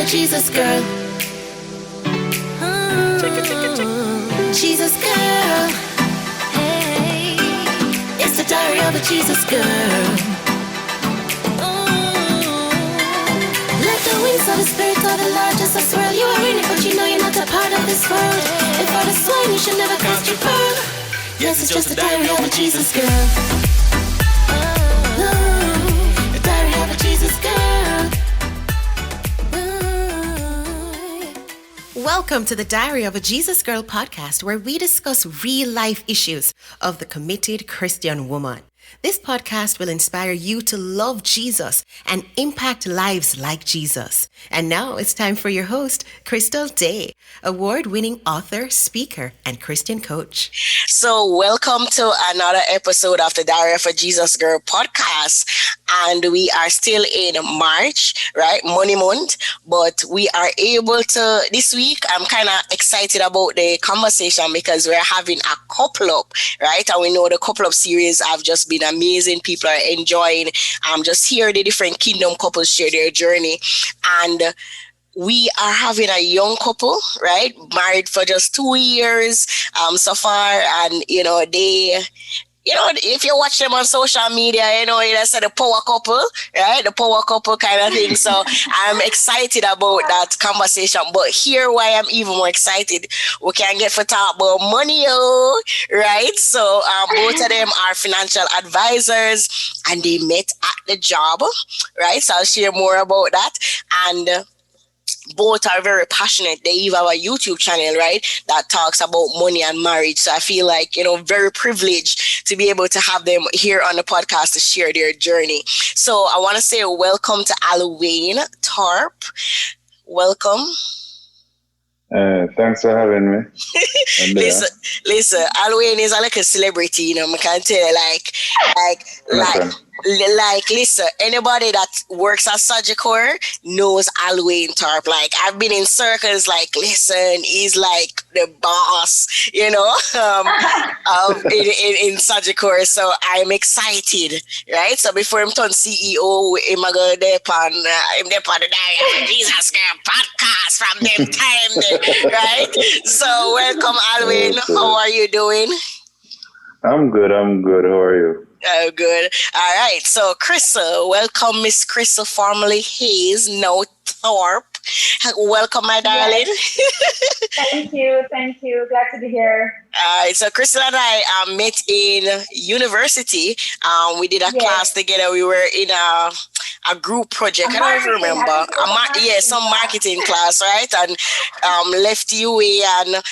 Jesus girl. Jesus girl. Hey, it's the diary of a Jesus girl. Let the wings of the Spirit of the Lord just a swirl. You are in it, but you know you're not a part of this world. And for the swine, you should never cast your pearl. Yes, it's just the diary of a Jesus girl. The diary of a Jesus girl. Welcome to the Diary of a Jesus Girl podcast, where we discuss real-life issues of the committed Christian woman. This podcast will inspire you to love Jesus and impact lives like Jesus. And now it's time for your host, Krystle Day, award-winning author, speaker, and Christian coach. So welcome to another episode of the Diary of a Jesus Girl podcast. And we are still in March, right? Money month. But we are able to, this week, I'm kind of excited about the conversation because we're having a couple up, right? And we know the couple up series have just been amazing. People are enjoying just hear the different kingdom couples share their journey. And we are having a young couple, right? Married for just 2 years so far. And, if you watch them on social media, that's the power couple, right? The power couple kind of thing. So I'm excited about that conversation. But here, why I'm even more excited, we can get for talk about money, right? So both of them are financial advisors, and they met at the job, right? So I'll share more about that. And both are very passionate. They even have a YouTube channel, right, that talks about money and marriage. So I feel like, very privileged to be able to have them here on the podcast to share their journey. So I want to say welcome to Alwaine Thorpe. Welcome. Thanks for having me. Listen, Alwaine is like a celebrity, I can tell you, listen, anybody that works at Sagicor knows Alwaine Thorpe. Like, I've been in circles, listen, he's like the boss, in Sagicor. So I'm excited, right? So before I'm turned CEO, I'm going to on the Diary of Jesus Girl podcast from them time there, right? So welcome, Alwaine. How are you doing? I'm good. How are you? Oh, good. All right. So, Krystle, welcome, Miss Krystle, formerly Hayes, now Thorpe. Welcome, my darling. Yes. Thank you. Glad to be here. All right. So, Krystle and I met in university. We did a class together. We were in a group project. I don't even remember. Some marketing class, right? And left UA and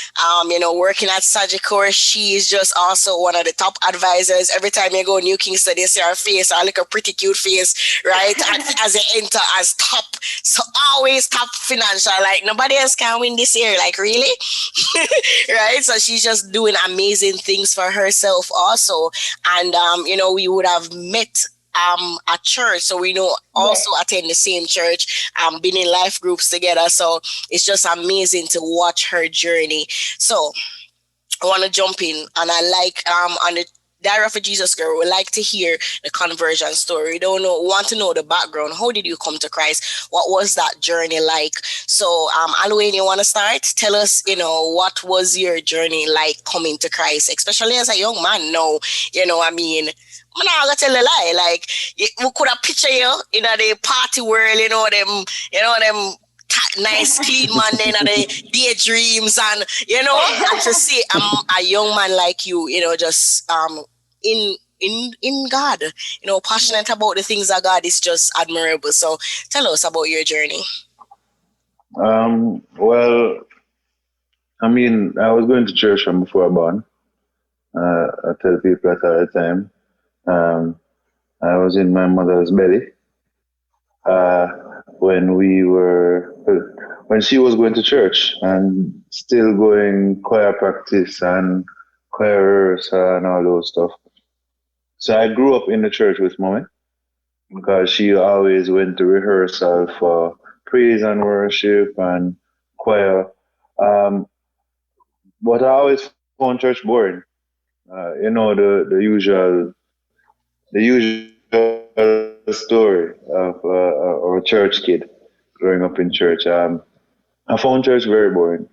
working at Sagicor. She is just also one of the top advisors. Every time you go New Kingston, they see her face, or like a pretty cute face, right? as they enter as top, so always top financial. Like, nobody else can win this year. Like, really? Right? So she's just doing amazing things for herself also. And we would have met at church, so we also attend the same church, been in life groups together. So it's just amazing to watch her journey. So I want to jump in, and I like on the Diary of a Jesus Girl, we like to hear the conversion story. Want to know the background. How did you come to Christ? What was that journey like? So Alwaine, you want to start? Tell us, what was your journey like coming to Christ, especially as a young man now? I'm not gonna tell a lie. Like, we could have picture you in the party world, them nice clean man then and the daydreams and and to see a young man like you, just in God, passionate about the things of God is just admirable. So tell us about your journey. Well, I was going to church from before I was born. I tell people that all the time. I was in my mother's belly when she was going to church and still going choir practice and choir rehearsal and all those stuff. So I grew up in the church with mommy because she always went to rehearsal for praise and worship and choir. But I always found church boring. The usual story of a church kid. growing up in church. I found church very boring,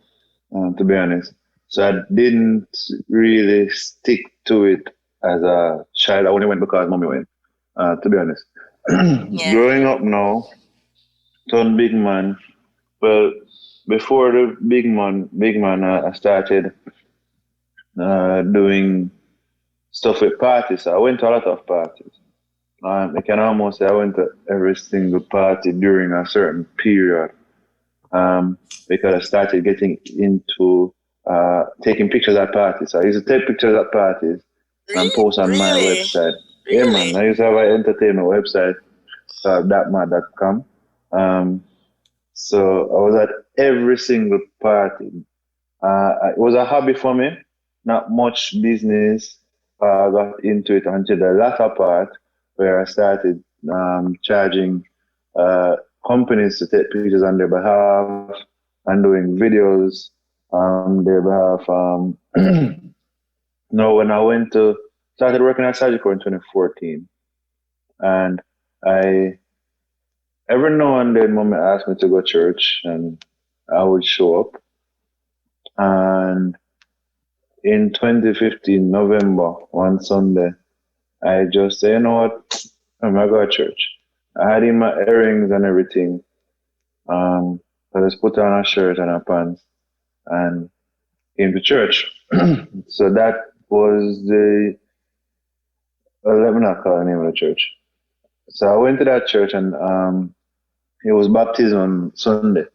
to be honest. So I didn't really stick to it as a child. I only went because mommy went, to be honest. Growing up now, turned big man. Well, before the big man, I started doing stuff with parties. I went to a lot of parties. I can almost say I went to every single party during a certain period, because I started getting into taking pictures at parties. So I used to take pictures at parties and post on my website. Yeah, man. I used to have an entertainment website called thatmad.com. So I was at every single party. It was a hobby for me, not much business. I got into it until the latter part where I started charging companies to take pictures on their behalf and doing videos on their behalf. No, when I started working at Surgical in 2014, and every now and then, Mom asked me to go to church, and I would show up. And in 2015, November, one Sunday, I just say, you know what, I'm going to go to church. I had in my earrings and everything. I just put on a shirt and a pants and came to church. So that was let me not call the name of the church. So I went to that church, and it was baptism on Sunday.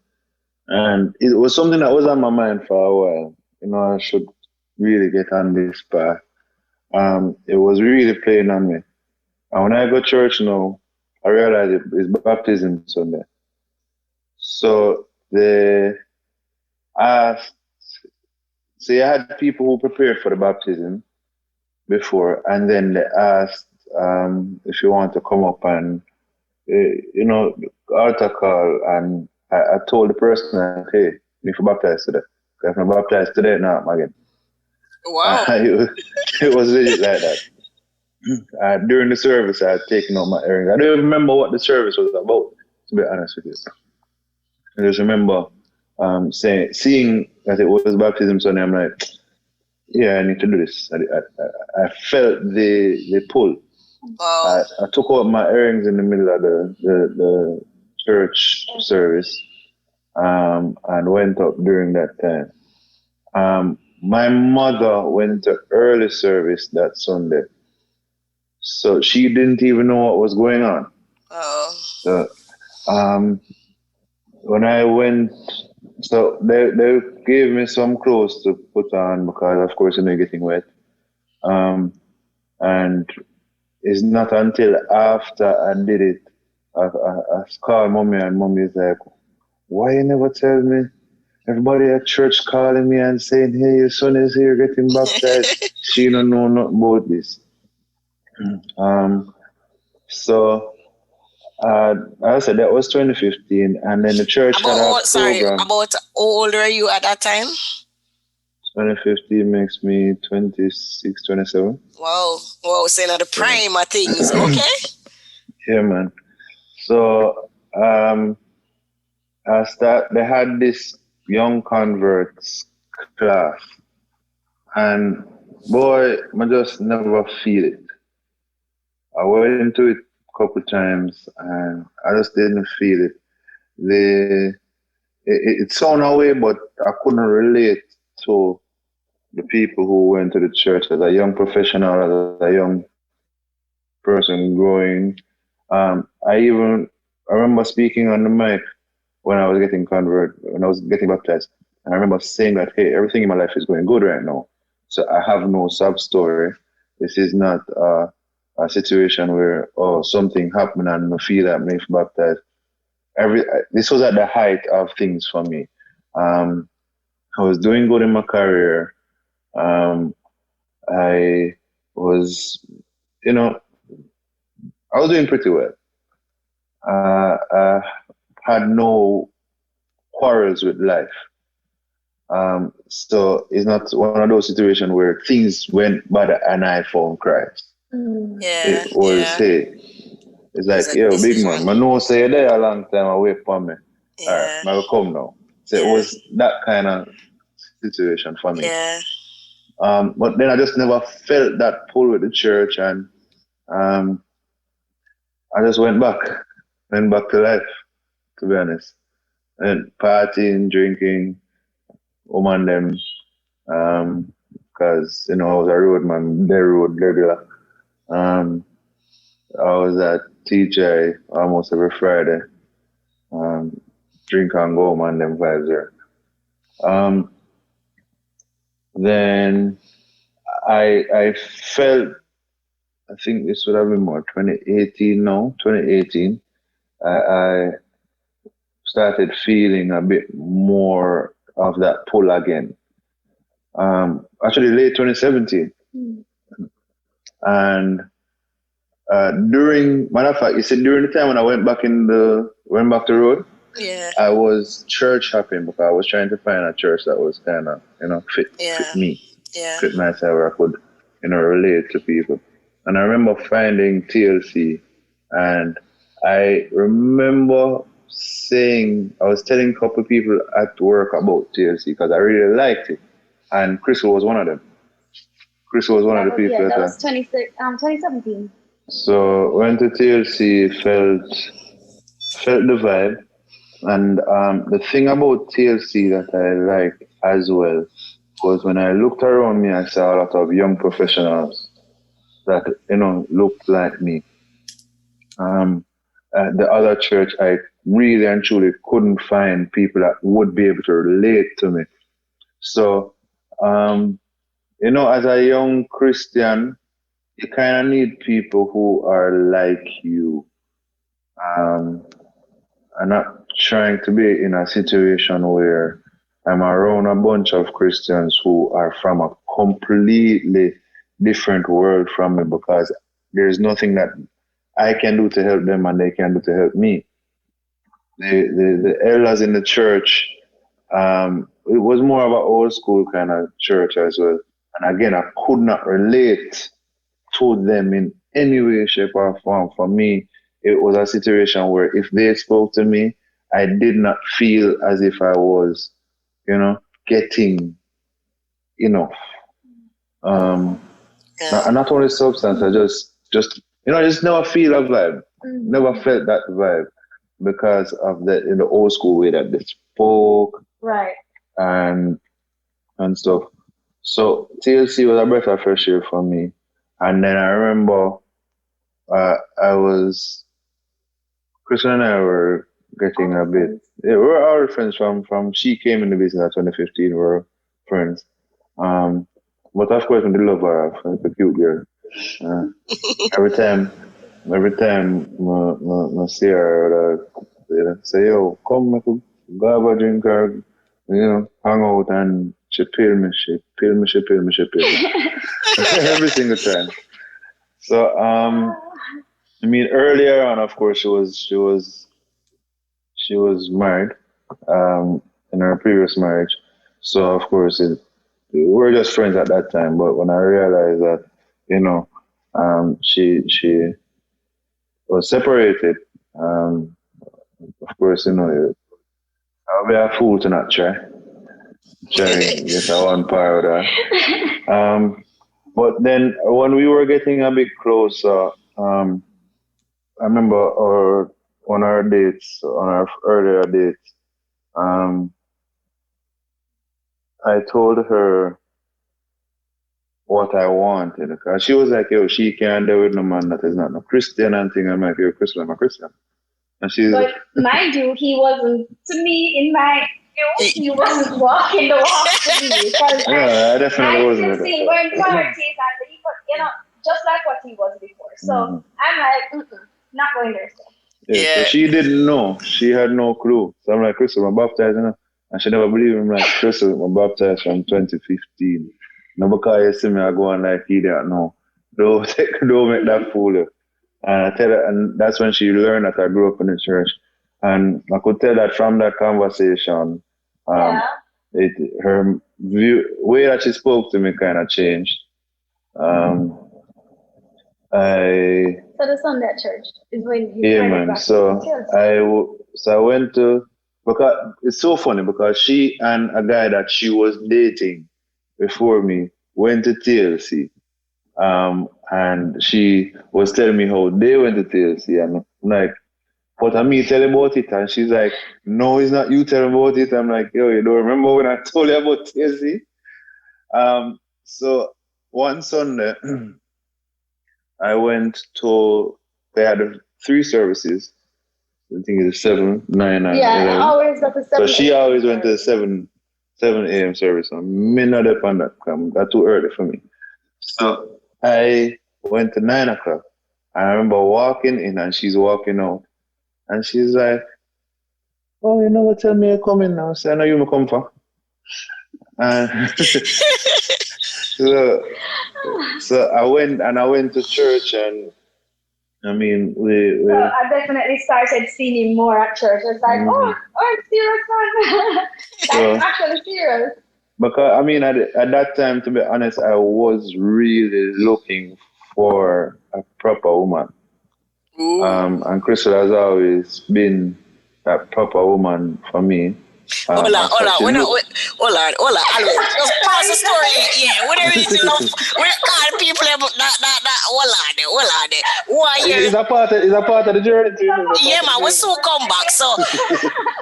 And it was something that was on my mind for a while. You know, I should really get on this path. It was really playing on me. And when I go to church now, I realize it's baptism Sunday. So I had people who prepared for the baptism before, and then they asked if you want to come up and, altar call, and I told the person that, hey, you need to baptize today. If I'm baptized today, no, I'm again. Wow. It was legit like that. During the service, I had taken out my earrings. I don't even remember what the service was about, to be honest with you. I just remember seeing that it was baptism Sunday. I'm like, yeah, I need to do this. I felt the pull. Wow. I took out my earrings in the middle of the church service, and went up during that time. My mother went to early service that Sunday, so she didn't even know what was going on. Oh. So, when I went, so they gave me some clothes to put on because, of course, you're getting wet. And it's not until after I did it, I called mommy, and mommy's like, why you never tell me? Everybody at church calling me and saying, hey, your son is here getting baptized. She don't know nothing about this. So I said that was 2015, and then the church had a program. About how old were you at that time? 2015 makes me 26, 27. Wow, saying at the prime of things, okay? Yeah, man. So they had this young converts class, and boy, I just never feel it. I went into it a couple times, and I just didn't feel it. It sounded away, but I couldn't relate to the people who went to the church as a young professional, as a young person growing. I remember speaking on the mic when I was getting baptized. And I remember saying that, hey, everything in my life is going good right now. So I have no sub story. This is not a situation where, something happened and I feel that I'm baptized. This was at the height of things for me. I was doing good in my career. I was doing pretty well. I had no quarrels with life. So it's not one of those situations where things went bad and I found Christ. Yeah. It was, hey, it's like, yo, big man, I know say you're there a long time away from me. Yeah. All right, I will come now. So it was that kind of situation for me. Yeah. But then I just never felt that pull with the church, and I just went back to life, to be honest. And partying, drinking, woman them, because, I was a roadman, the road regular. I was at TJ almost every Friday. Drink and go, man, them vibes there. Then I felt, I think this would have been more 2018 now, 2018. I started feeling a bit more of that pull again. Actually, late 2017. And matter of fact, you said during the time when I went back to road, I was church hopping because I was trying to find a church that was kind of, fit me, fit myself, where I could, relate to people. And I remember finding TLC, and I remember I was telling a couple of people at work about TLC because I really liked it, and Krystle was one of them. Krystle was one of the people. Yeah, that was 2017. So went to TLC, felt the vibe, and the thing about TLC that I liked as well was when I looked around me, I saw a lot of young professionals that looked like me. At the other church, I really and truly couldn't find people that would be able to relate to me. So, as a young Christian, you kind of need people who are like you. I'm not trying to be in a situation where I'm around a bunch of Christians who are from a completely different world from me, because there's nothing that I can do to help them and they can do to help me. The elders in the church, it was more of an old school kind of church as well. And again, I could not relate to them in any way, shape, or form. For me, it was a situation where if they spoke to me, I did not feel as if I was, getting enough. Not only substance, I just never feel a vibe. Never felt that vibe because of the old school way that they spoke. Right. And stuff. So TLC was a breath of fresh air for me. And then I remember Krystle and I were getting a bit, we were our friends from she came in the business in 2015, we were friends. But of course, I did love her, the cute girl. Every time I see her, say, yo, come, we could go have a drink or, hang out, and she peel me. Every single time. So, earlier on, of course, she was married, in her previous marriage. So, of course, we were just friends at that time. But when I realized that, she was separated, of course, I'll be a fool to not try get a one powder. But then when we were getting a bit closer, I remember on our earlier dates, I told her what I wanted, because she was like, yo, she can't deal with no man that is not no Christian and thing. I'm like, yo, Krystle, I'm a Christian. And she's but mind you, he wasn't, to me, in my view, he wasn't walking the walk to me. I definitely wasn't. I see when priorities and he, just like what he was before. So I'm like, not going there. So she didn't know. She had no clue. So I'm like, Krystle, I'm baptized, and she never believed him. Like, Krystle, I'm baptized from 2015. No, because you see me, I go on like he didn't know. Don't make that fool you. And I tell her, and that's when she learned that I grew up in the church. And I could tell that from that conversation, her way that she spoke to me kind of changed. So the Sunday at church is when you man. So I went to because it's so funny because she and a guy that she was dating before me went to TLC. And she was telling me how they went to TLC, and I'm like, but I me tell about it, and she's like, no, it's not you telling about it. I'm like, yo, you don't remember when I told you about TLC? So one Sunday, I went to, they had 3 services. I think it's 7, 9, and 11. I always got the 7. So she always went to the 7 a.m. service. So me not up on that. That's too early for me. So I went to 9 o'clock. And I remember walking in and she's walking out. And she's like, oh, you never tell me you're coming now. So I know you may come for. And so I went to church, and I mean, we I definitely started seeing him more at church. It's like, it's serious, man. That's actually serious. Because I mean, at that time, to be honest, I was really looking for a proper woman. And Krystle has always been that proper woman for me. Hold on. Always. Just pause the story. Yeah, whatever you do, we're calling people about that. Hold on. Why you? It's a part of the journey too. Yeah, man, we soon come back. So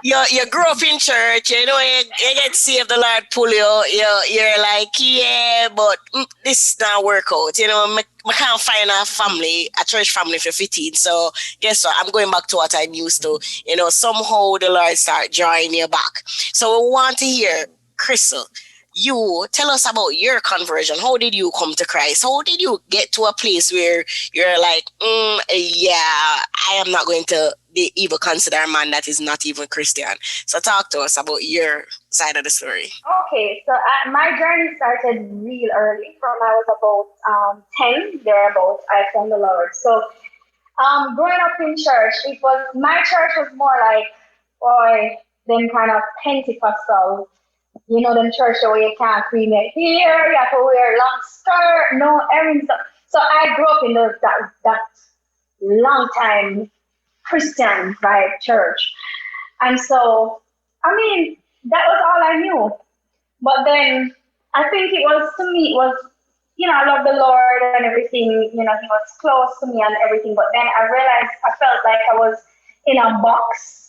you grew up in church, you know, you get saved, the Lord pull you. You're like, yeah, but this not work out. You know, I can't find a church family for 15. So guess what? I'm going back to what I'm used to. You know, somehow the Lord start drawing you back. So we want to hear, Krystle, you tell us about your conversion. How did you come to Christ? How did you get to a place where you're like, I am not going to even consider a man that is not even Christian? So talk to us about your side of the story. Okay, so my journey started real early. From I was about 10, thereabouts, I found the Lord. So growing up in church, my church was more like, them kind of Pentecostal, you know, them church where you can't cremate here, you have to wear long skirt, no everything. So I grew up in that long time Christian vibe church. And so, I mean, that was all I knew. But then I think it was, you know, I love the Lord and everything, you know, he was close to me and everything. But then I realized I felt like I was in a box.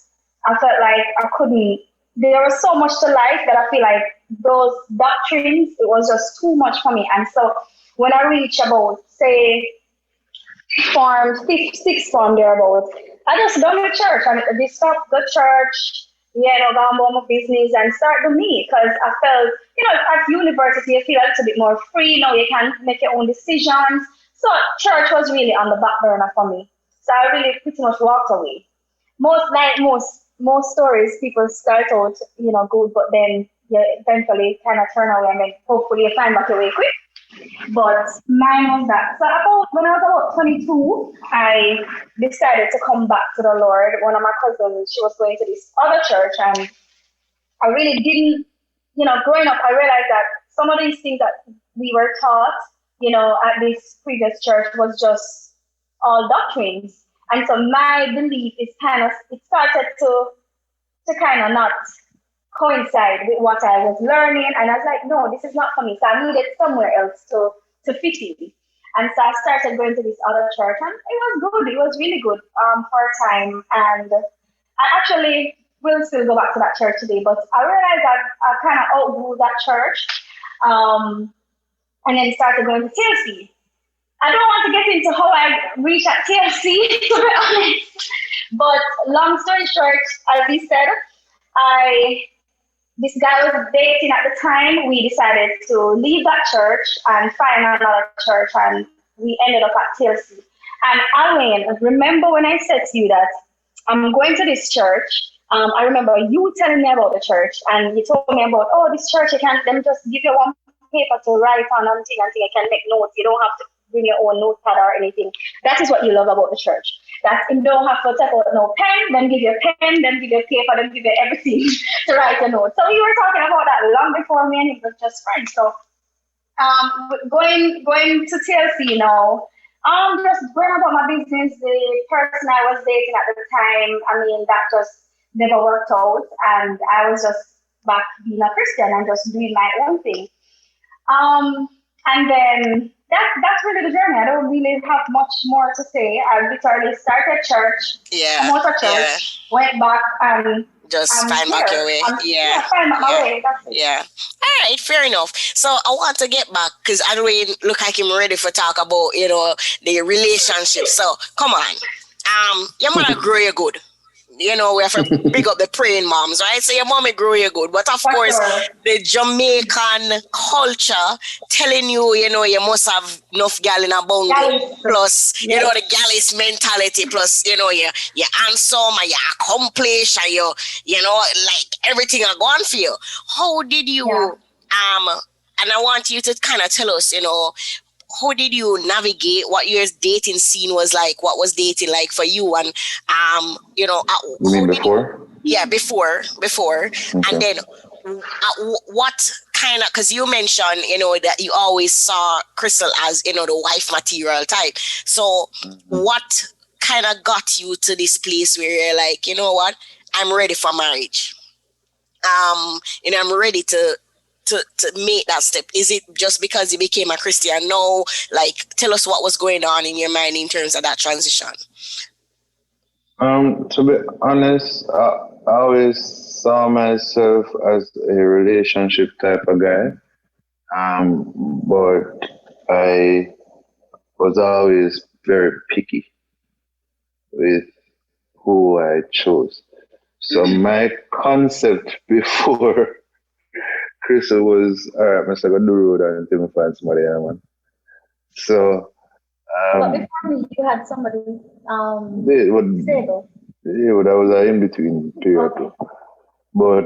I felt like I couldn't, there was so much to life that I feel like those doctrines, it was just too much for me. And so when I reached about, say, sixth form thereabouts, I just go to church and they stopped the church, you know, go about my business and start to me, because I felt, you know, at university you feel a little bit more free, you know, you can make your own decisions. So church was really on the back burner for me. So I really pretty much walked away. Most stories, people start out, you know, good, but then you eventually kind of turn away and then hopefully you find back your way quick. But mine was that. So when I was about 22, I decided to come back to the Lord. One of my cousins, she was going to this other church, and I really didn't, you know, growing up, I realized that some of these things that we were taught, you know, at this previous church was just all doctrines. And so my belief is it started to kind of not coincide with what I was learning. And I was like, no, this is not for me. So I needed somewhere else to fit in. And so I started going to this other church, and it was good. It was really good for a time. And I actually will still go back to that church today, but I realized that I kind of outgrew that church and then started going to TLC. I don't want to get into how I reached at TLC, to be honest. But long story short, as he said, this guy was dating at the time. We decided to leave that church and find another church, and we ended up at TLC. And Alwaine, remember when I said to you that I'm going to this church? I remember you telling me about the church, and you told me about, this church, them just give you one paper to write on and you can make notes. You don't have to bring your own notepad or anything. That is what you love about the church. That you don't have to take out no pen, then give you a pen, then give you a paper, then give you everything to write a note. So we were talking about that long before me and him was just friends. So going to TLC now, just going about my business, the person I was dating at the time, I mean, that just never worked out, and I was just back being a Christian and just doing my own thing. And then that's really the journey. I don't really have much more to say. I literally started church, come out of church, went back, and just find back your way. Find back my way. That's it. Yeah. All right, fair enough. So I want to get back because Alwaine look like him ready for talk about, the relationship. So come on. Your mother grew you good. We have to big up the praying moms, right? So your mommy grew you good. But of course, the Jamaican culture telling you, you must have enough gal in a bungle. Plus, the gallus mentality. Plus, you're handsome and you're accomplished and like everything are going for you. How did you, and I want you to kind of tell us, how did you navigate what your dating scene was like? What was dating like for you? And, you mean before? Before. Okay. And then what kind of, because you mentioned, that you always saw Krystle as, the wife material type. So what kind of got you to this place where you're like, you know what, I'm ready for marriage? I'm ready to make that step. Is it just because you became a Christian? No, like tell us what was going on in your mind in terms of that transition. To be honest, I always saw myself as a relationship type of guy. But I was always very picky with who I chose. So my concept before Krystle was, all right, Mr. Go do road until we find somebody I want. So, but before me, you had somebody stable. Yeah, that was an in-between period. Okay. But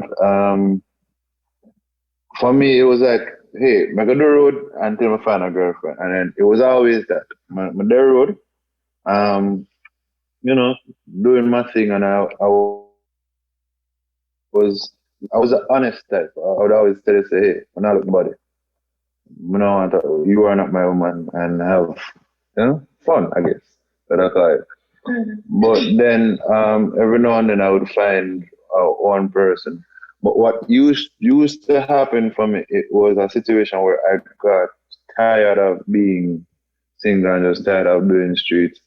for me, it was like, hey, I go do road until I find a girlfriend. And then it was always that. My day road, doing my thing, and I was an honest type. I would always tell you, say, hey, I'm not looking body. You are not my woman, and have, fun, I guess. So that's why. Mm-hmm. But then, every now and then I would find one person. But what used to happen for me, it was a situation where I got tired of being single and just tired of doing streets.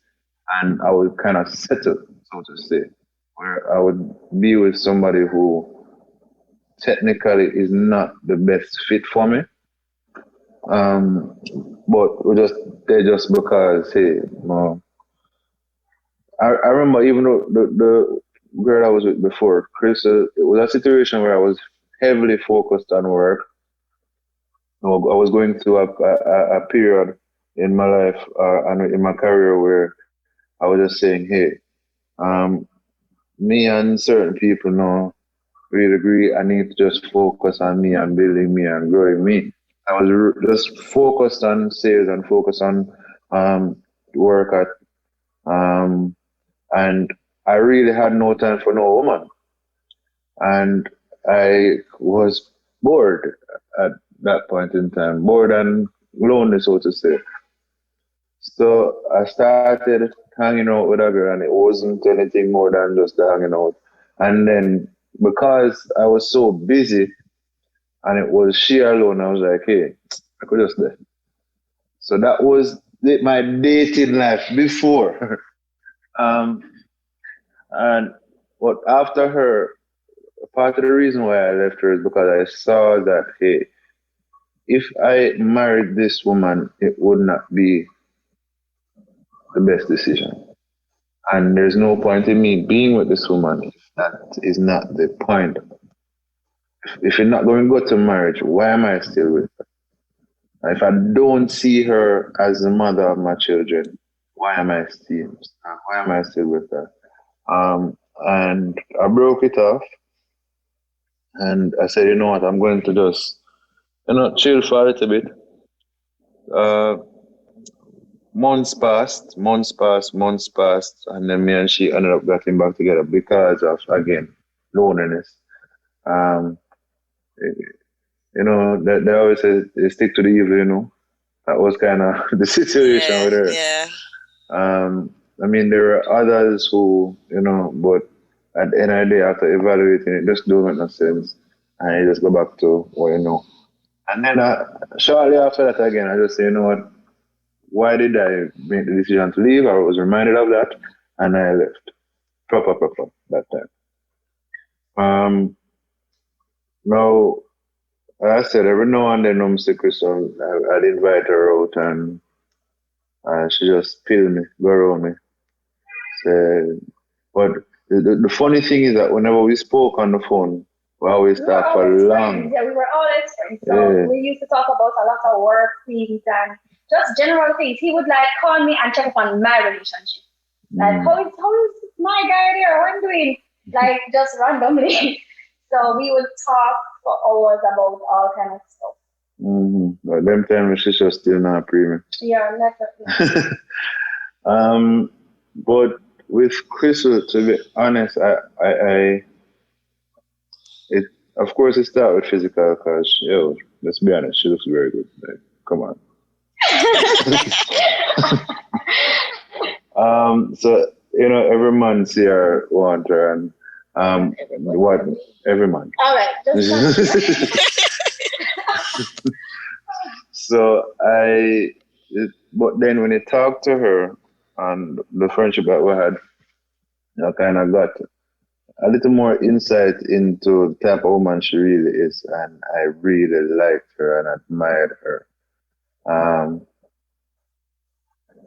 And I would kind of settle, so to say, where I would be with somebody who technically is not the best fit for me. But they're just because, hey, I remember even though the girl I was with before, Krystle, it was a situation where I was heavily focused on work. I was going through a period in my life and in my career where I was just saying, hey, me and certain people now really agree I need to just focus on me and building me and growing me. I was just focused on sales and focused on work at, and I really had no time for no woman. And I was bored at that point in time, bored and lonely, so to say. So I started hanging out with a girl, and it wasn't anything more than just hanging out. And then because I was so busy and it was she alone, I was like, hey, I could just do. So that was my dating life before. And but after her, part of the reason why I left her is because I saw that, hey, if I married this woman, it would not be the best decision. And there's no point in me being with this woman if that is not the point. If you're not going to go to marriage, why am I still with her? If I don't see her as the mother of my children, why am I still with her? And I broke it off, and I said, you know what, I'm going to just, chill for a little bit. Months passed, and then me and she ended up getting back together because of, again, loneliness. They always say they stick to the evil, That was kind of the situation with her. Yeah. I mean, there are others who, but at the end of the day, after evaluating it, just don't make no sense. And you just go back to what you know. And then shortly after that again, I just say, you know what? Why did I make the decision to leave? I was reminded of that, and I left. Proper that time. Now, as I said, every now and then, Mr. Krystle, I'd invite her out, and she just peel me, go around me. So, but the funny thing is that whenever we spoke on the phone, we always talk for long. Yeah, we were always friends. So we used to talk about a lot of work things and just general things. He would like call me and check up on my relationship. Like, how is my guy there? What I'm doing? Like, just randomly. So we would talk for hours about all kind of stuff. But them time she's just still not premium. Yeah, definitely. But with Krystle, to be honest, of course it started with physical because, let's be honest, she looks very good. Like, come on. So, every man see her want her, and every man. All right. So but then when I talked to her and the friendship that we had, I kind of got a little more insight into the type of woman she really is, and I really liked her and admired her.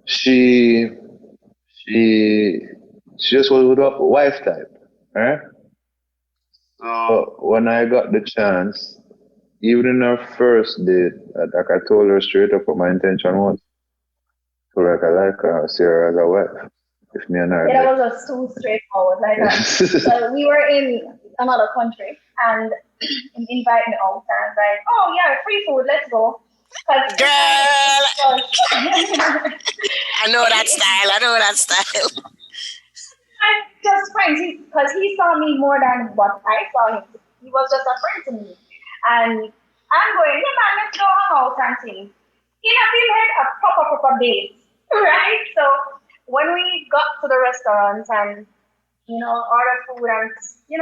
She just was a wife type, right? So when I got the chance, even in our first date, like I told her straight up what my intention was. So like I like her, see her as a wife. If me and her. Yeah, that was just too straightforward. Like so we were in another country and invite me out, and I was like, oh yeah, free food, let's go. Girl, I know that style. I'm just friends because he saw me more than what I saw him. He was just a friend to me. And I'm going, yeah man, let's go hang out and things. He had a proper date, right? So when we got to the restaurant and, order food and,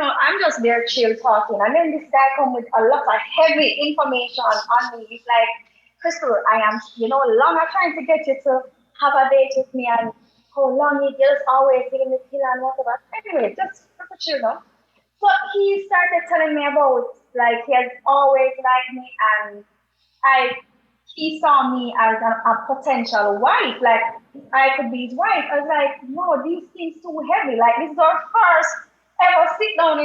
I'm just there chill talking. And then this guy come with a lot of heavy information on me. It's like, Krystle, I am, longer trying to get you to have a date with me, and how long you just always giving me pill and whatever. Anyway, just chill, no? So he started telling me about, like, he has always liked me, and he saw me as a potential wife. Like, I could be his wife. I was like, no, these things too heavy. Like, this is our first ever sit down,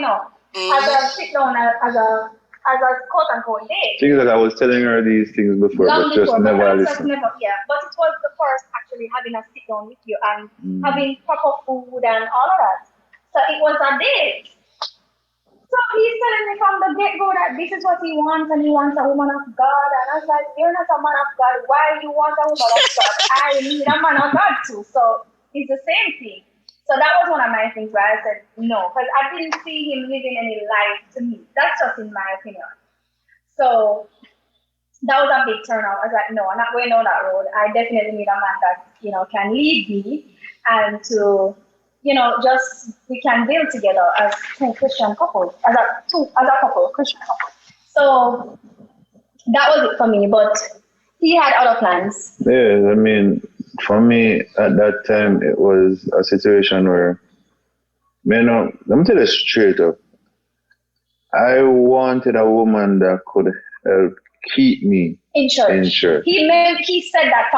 as a quote unquote date. Things that I was telling her these things before, but just never listened. Yeah, but it was the first actually having a sit down with you and having proper food and all of that. So it was a date. So he's telling me from the get-go that this is what he wants, and he wants a woman of God. And I was like, you're not a man of God. Why do you want a woman of God? I need a man of God too. So it's the same thing. So that was one of my things where I said no, because I didn't see him living any life to me. That's just in my opinion. So that was a big turnout. I was like, no, I'm not going down that road. I definitely need a man that, can lead me and to, just we can build together as two Christian couples, as a couple, Christian couple. So that was it for me, but he had other plans. Yeah, I mean, for me at that time, it was a situation where, let me tell you straight up, I wanted a woman that could help keep me in church. He said that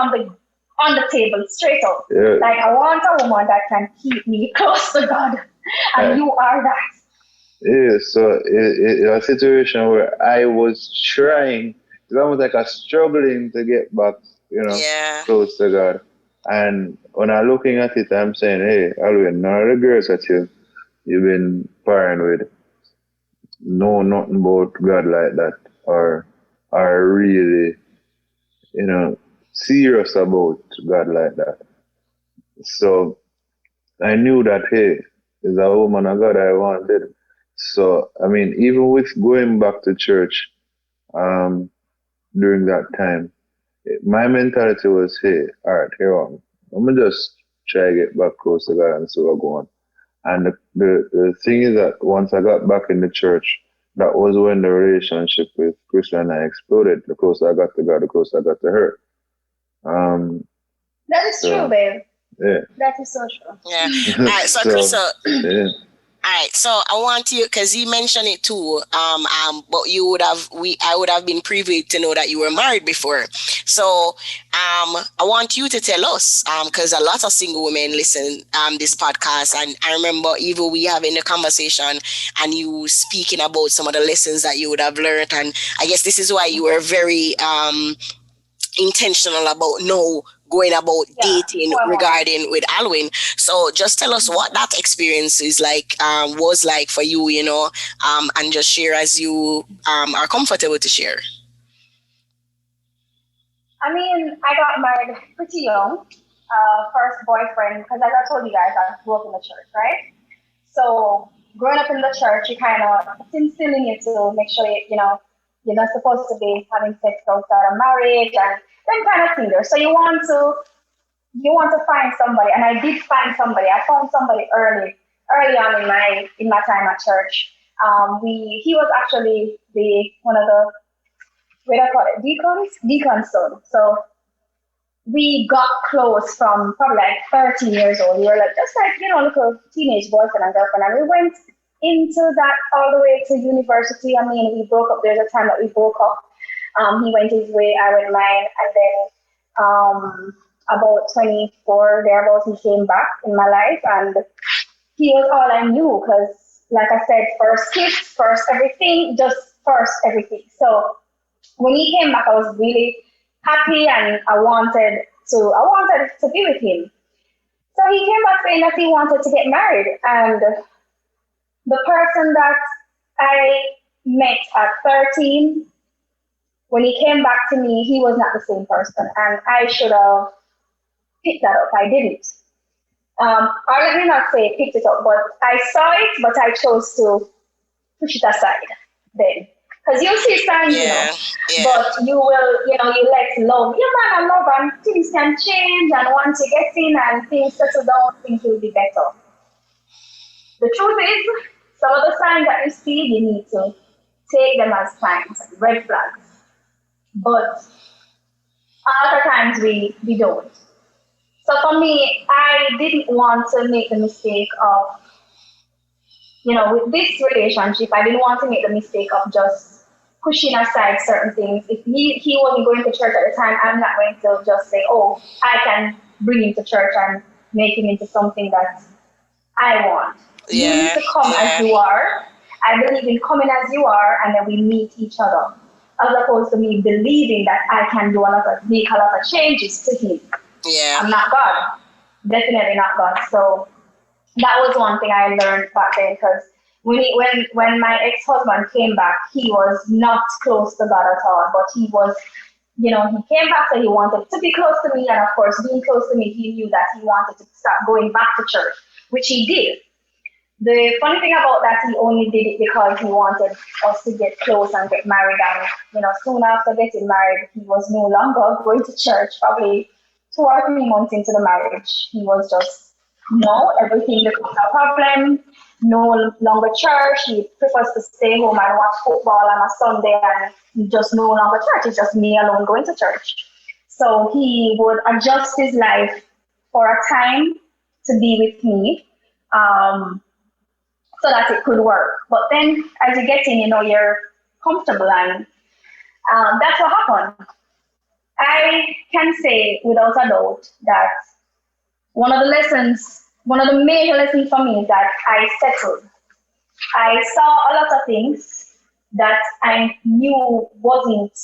on the table, straight up. Yeah. Like, I want a woman that can keep me close to God, and you are that. Yeah, so it's a situation where I was trying, it's almost like I was struggling to get back, close to God. And when I'm looking at it, I'm saying, hey, Alwaine, none of the girls that you've been pairing with know nothing about God like that, or are really, serious about God like that. So I knew that, hey, is a woman of God I wanted. So, I mean, even with going back to church during that time, my mentality was, hey, all right, here on. I'm going to just try to get back close to God and see what's going on. And the thing is that once I got back in the church, that was when the relationship with Krystle and I exploded. The closer I got to God, the closer I got to her. That is true, babe. Yeah. That is so true. Yeah. All right, so Krystle. Yeah. All right, so I want you, because you mentioned it too, but I would have been privy to know that you were married before. So I want you to tell us, because a lot of single women listen this podcast, and I remember even we having a conversation and you speaking about some of the lessons that you would have learned, and I guess this is why you were very intentional about going about dating regarding with Alwaine. So just tell us what that experience is like, was like for you, and just share as you are comfortable to share. I mean, I got married pretty young. First boyfriend, because as I told you guys, I grew up in the church, right? So growing up in the church, you kind of, it's instilling you to make sure, you're not supposed to be having sex outside of marriage and that kind of thing there. So you want to find somebody, and I did find somebody. I found somebody early on in my time at church. He was actually one of the, what do I call it, deacon's son. So we got close from probably like 13 years old. We were like just like little teenage boyfriend and girlfriend, and we went into that all the way to university. I mean, we broke up. There's a time that we broke up. He went his way, I went mine, and then about 24 thereabouts, he came back in my life, and he was all I knew because, like I said, first kiss, first everything, just first everything. So when he came back, I was really happy, and I wanted to be with him. So he came back saying that he wanted to get married, and the person that I met at 13, when he came back to me, he was not the same person, and I should have picked that up. I didn't. Or let me not say picked it up, but I saw it, but I chose to push it aside then. Because you see signs, but you will, you let love, man, love, and things can change, and once you get in and things settle down, things will be better. The truth is, some of the signs that you see, you need to take them as signs, red flags. But a lot of times we don't. So for me, I didn't want to make the mistake of, with this relationship, I didn't want to make the mistake of just pushing aside certain things. If he wasn't going to church at the time, I'm not going to just say, oh, I can bring him to church and make him into something that I want. You need to come as you are. I believe in coming as you are, and then we meet each other, as opposed to me believing that I can make a lot of changes to him. Yeah. I'm not God. Definitely not God. So that was one thing I learned back then, because when my ex-husband came back, he was not close to God at all, but he was, he came back, so he wanted to be close to me, and of course, being close to me, he knew that he wanted to start going back to church, which he did. The funny thing about that, he only did it because he wanted us to get close and get married, and soon after getting married, he was no longer going to church. Probably 2 or 3 months into the marriage, he was just, everything becomes a problem. No longer church. He prefers to stay home and watch football on a Sunday, and just no longer church. It's just me alone going to church. So he would adjust his life for a time to be with me, so that it could work. But then as you get in, you're comfortable, and that's what happened. I can say without a doubt that one of the major lessons for me is that I settled. I saw a lot of things that I knew wasn't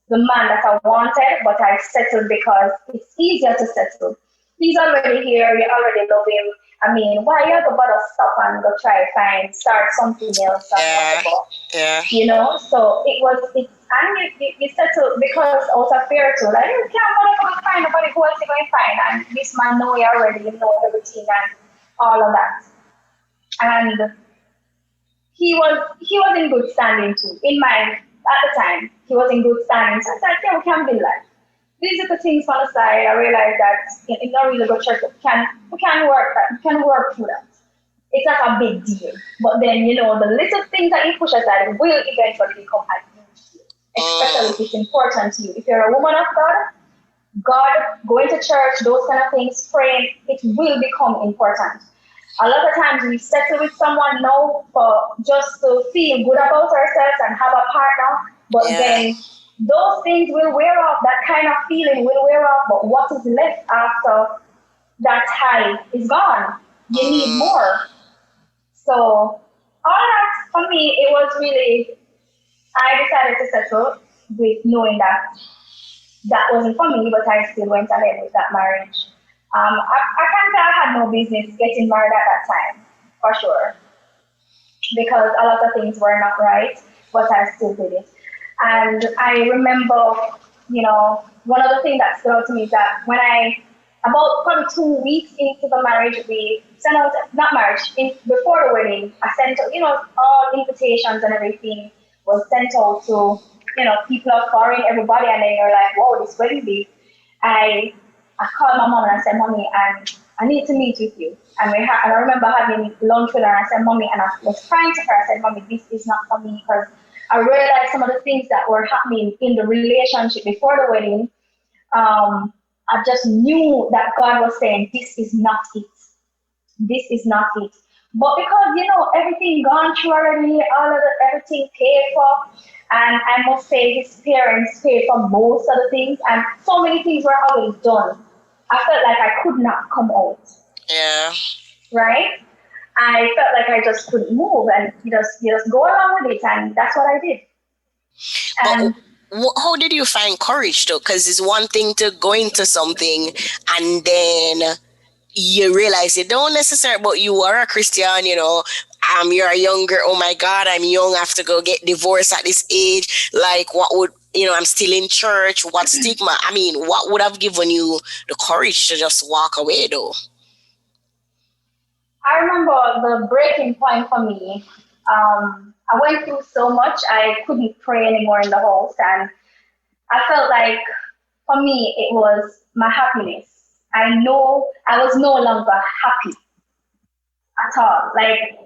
the man that I wanted, but I settled because it's easier to settle. He's already here, you already love him. I mean, why you have to bother stop and go start something else? So you settle because out of fear too. Like, you can't bother to find nobody, who else you going to find? And this man know you already, everything and all of that. And he was in good standing too. At the time, he was in good standing. So I said, we can be like. These are the things on the side. I realized that it's not really good church. We can work that. We can work through that. it's not a big deal. But then, the little things that you push aside will eventually become a huge deal, especially if it's important to you. If you're a woman of God, going to church, those kind of things, praying, it will become important. A lot of times we settle with someone now for just to feel good about ourselves and have a partner, but then those things will wear off. That kind of feeling will wear off, but what is left after that high is gone? You need more. So all that, for me, it was really, I decided to settle with knowing that wasn't for me, but I still went ahead with that marriage. I can't say I had no business getting married at that time, for sure, because a lot of things were not right, but I still did it. And I remember, one of the things that stood out to me is that when about probably 2 weeks into the marriage, we sent out, not marriage, before the wedding, I sent out, all invitations and everything was sent out to, people are foreign, everybody, and then you're like, whoa, this wedding big. I called my mom and I said, Mommy, I need to meet with you. And I remember having lunch with her and I said, Mommy, and I was crying to her. I said, Mommy, this is not for me, because I realized some of the things that were happening in the relationship before the wedding. I just knew that God was saying, this is not it. This is not it. But because, everything gone through already, everything paid for, and I must say his parents paid for most of the things, and so many things were already done. I felt like I could not come out. Yeah. Right? I felt like I just couldn't move, and you just go along with it, and that's what I did. And how did you find courage though? Because it's one thing to go into something and then you realize you don't necessarily, but you are a Christian, you're a young girl. Oh my God, I'm young. I have to go get divorced at this age. Like, what would, I'm still in church. What stigma? I mean, what would have given you the courage to just walk away though? I remember the breaking point for me. I went through so much, I couldn't pray anymore in the house. And I felt like, for me, it was my happiness. I know I was no longer happy at all. Like,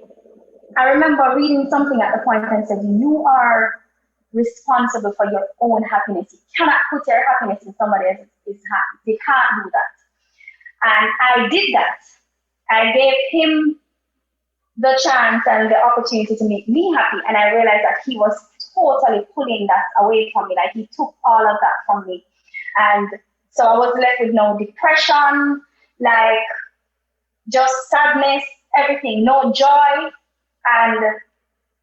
I remember reading something at the point and said, you are responsible for your own happiness. You cannot put your happiness in somebody else's hands. You can't do that. And I did that. I gave him the chance and the opportunity to make me happy. And I realized that he was totally pulling that away from me. Like, he took all of that from me. And so I was left with no depression, like just sadness, everything, no joy. And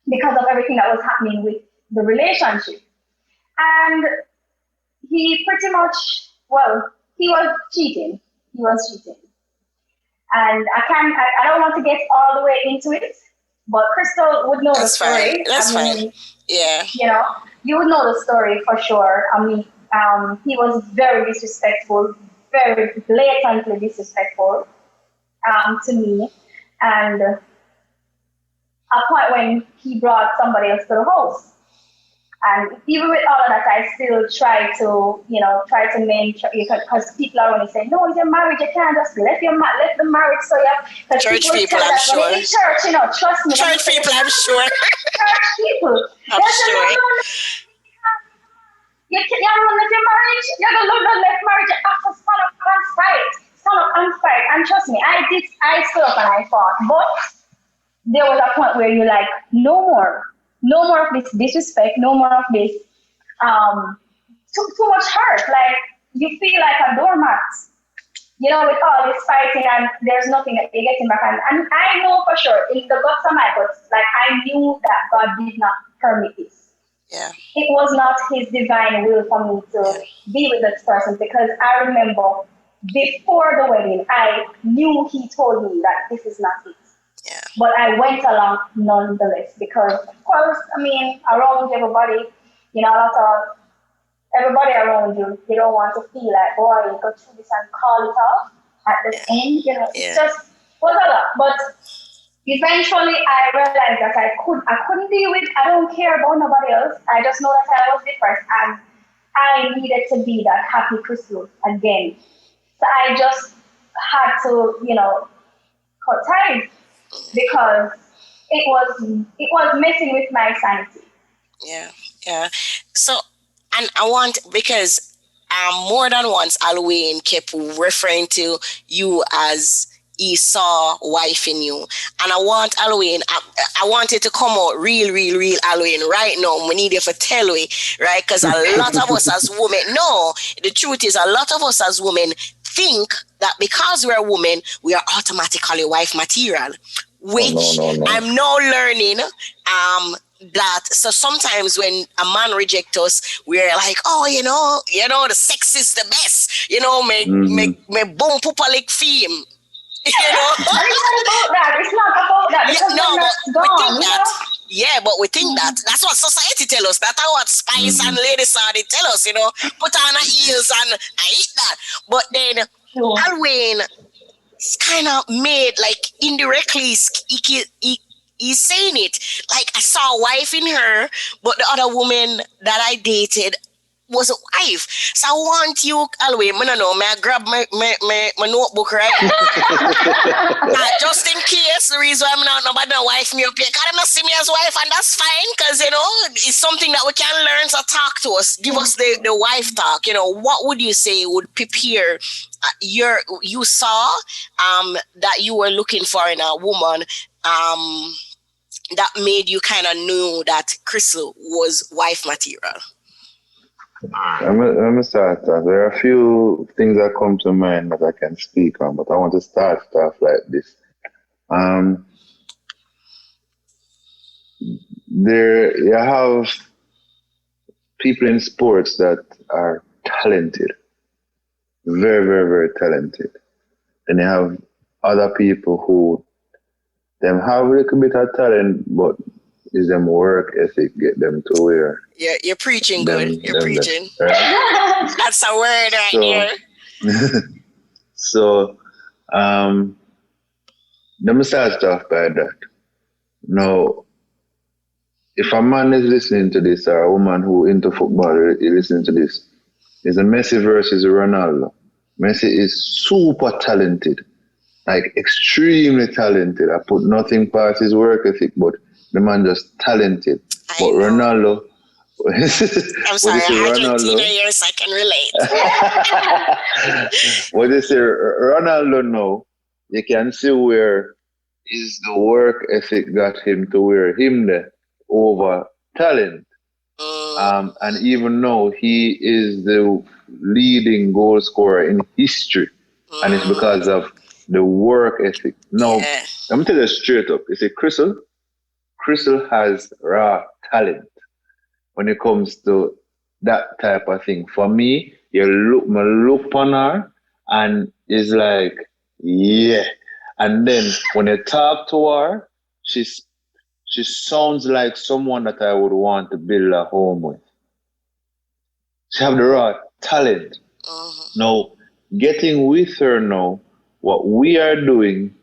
because of everything that was happening with the relationship. And he pretty much, he was cheating. And I don't want to get all the way into it, but Krystle would know the story. That's fine. Yeah. You would know the story for sure. I mean, he was very disrespectful, very blatantly disrespectful to me. And a point when he brought somebody else to the house. And even with all of that, I still try to maintain, because people are only saying, no, you're married, you can't just let the marriage, so yeah. Church people, I'm sure. In church, trust me. Church people, I'm sure. Church people. I'm sure. You don't let your marriage, you don't let marriage, you have to stand up and fight. And trust me, I stood up and I fought. But there was a point where you're like, no more of this disrespect, no more of this too much hurt. Like, you feel like a doormat, with all this fighting, and there's nothing that you're getting back. And I know for sure, in the guts of my guts, like, I knew that God did not permit this. Yeah. It was not his divine will for me to be with this person, because I remember before the wedding, I knew he told me that this is not it. Yeah. But I went along nonetheless, because, of course, I mean, around everybody, everybody around you, you don't want to feel like, boy, you go through this and call it off at the end, It just was a lot. But eventually I realized that I couldn't deal with, I don't care about nobody else. I just know that I was depressed, and I needed to be that happy Krystle again. So I just had to, cut ties. because it was messing with my sanity. Yeah. So, and I want, because more than once, Alwaine kept referring to you as Esau wife in you. And I want Alwaine, I want it to come out real Alwaine right now. We need you to tell me, right? Because a lot of us as women, no, the truth is a lot of us as women think that because we're women, we are automatically wife material, which No. I'm now learning that. So sometimes when a man rejects us, we're like, oh, you know, the sex is the best, me boom pupalik fame. It's not about that. It's not about that. Because we think that. Yeah, but we think that. That's what society tell us. That's what Spice and Lady Saudi tell us, put on her heels and I eat that. But then Alwaine kind of made, like, indirectly, he's saying it. Like, I saw a wife in her, but the other woman that I dated was a wife. So I want you, Alwaine, may I grab my notebook, right? Just in case, the reason why I'm not nobody wife me up here, because they not see me as wife, and that's fine, because, it's something that we can learn. So talk to us. Give us the wife talk. What would you say would prepare you saw that you were looking for in a woman that made you kind of know that Krystle was wife material? I'm gonna start that. There are a few things that come to mind that I can speak on, but I want to start stuff like this. There you have people in sports that are talented, very talented, and you have other people who them have a little bit of talent, but is them work ethic get them to where? Yeah, you're preaching good. You're preaching. Right? That's a word right there. So, let me start off by that. Now, if a man is listening to this, or a woman who into football is listening to this, it's a Messi versus Ronaldo. Messi is super talented, like extremely talented. I put nothing past his work ethic, but the man just talented. But Ronaldo, I'm sorry, Argentina, yes, I can relate. What they say, Ronaldo now, you can see where is the work ethic got him to where him there over talent. And even now, he is the leading goal scorer in history. And it's because of the work ethic. Now, let me tell you straight up. You see, Krystle has raw talent when it comes to that type of thing. For me, you look on her and it's like, yeah. And then when you talk to her, she sounds like someone that I would want to build a home with. She have the raw talent. Now, getting with her now, what we are doing,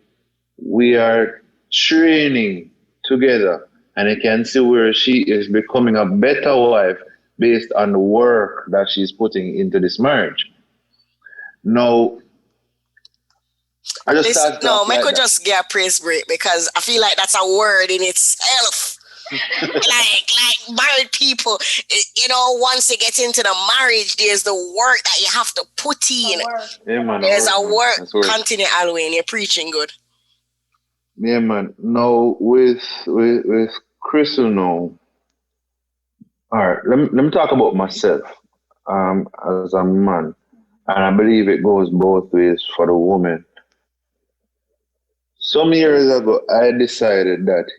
we are training together, and I can see where she is becoming a better wife based on the work that she's putting into this marriage. Now, I just just get a praise break, because I feel like that's a word in itself. like married people, once you get into the marriage, there's the work that you have to put in. There's a work. Continue, Alwaine. You're preaching good. Yeah, man. Now with Krystle now. All right, let me talk about myself as a man, and I believe it goes both ways for the woman. Some years ago, I decided that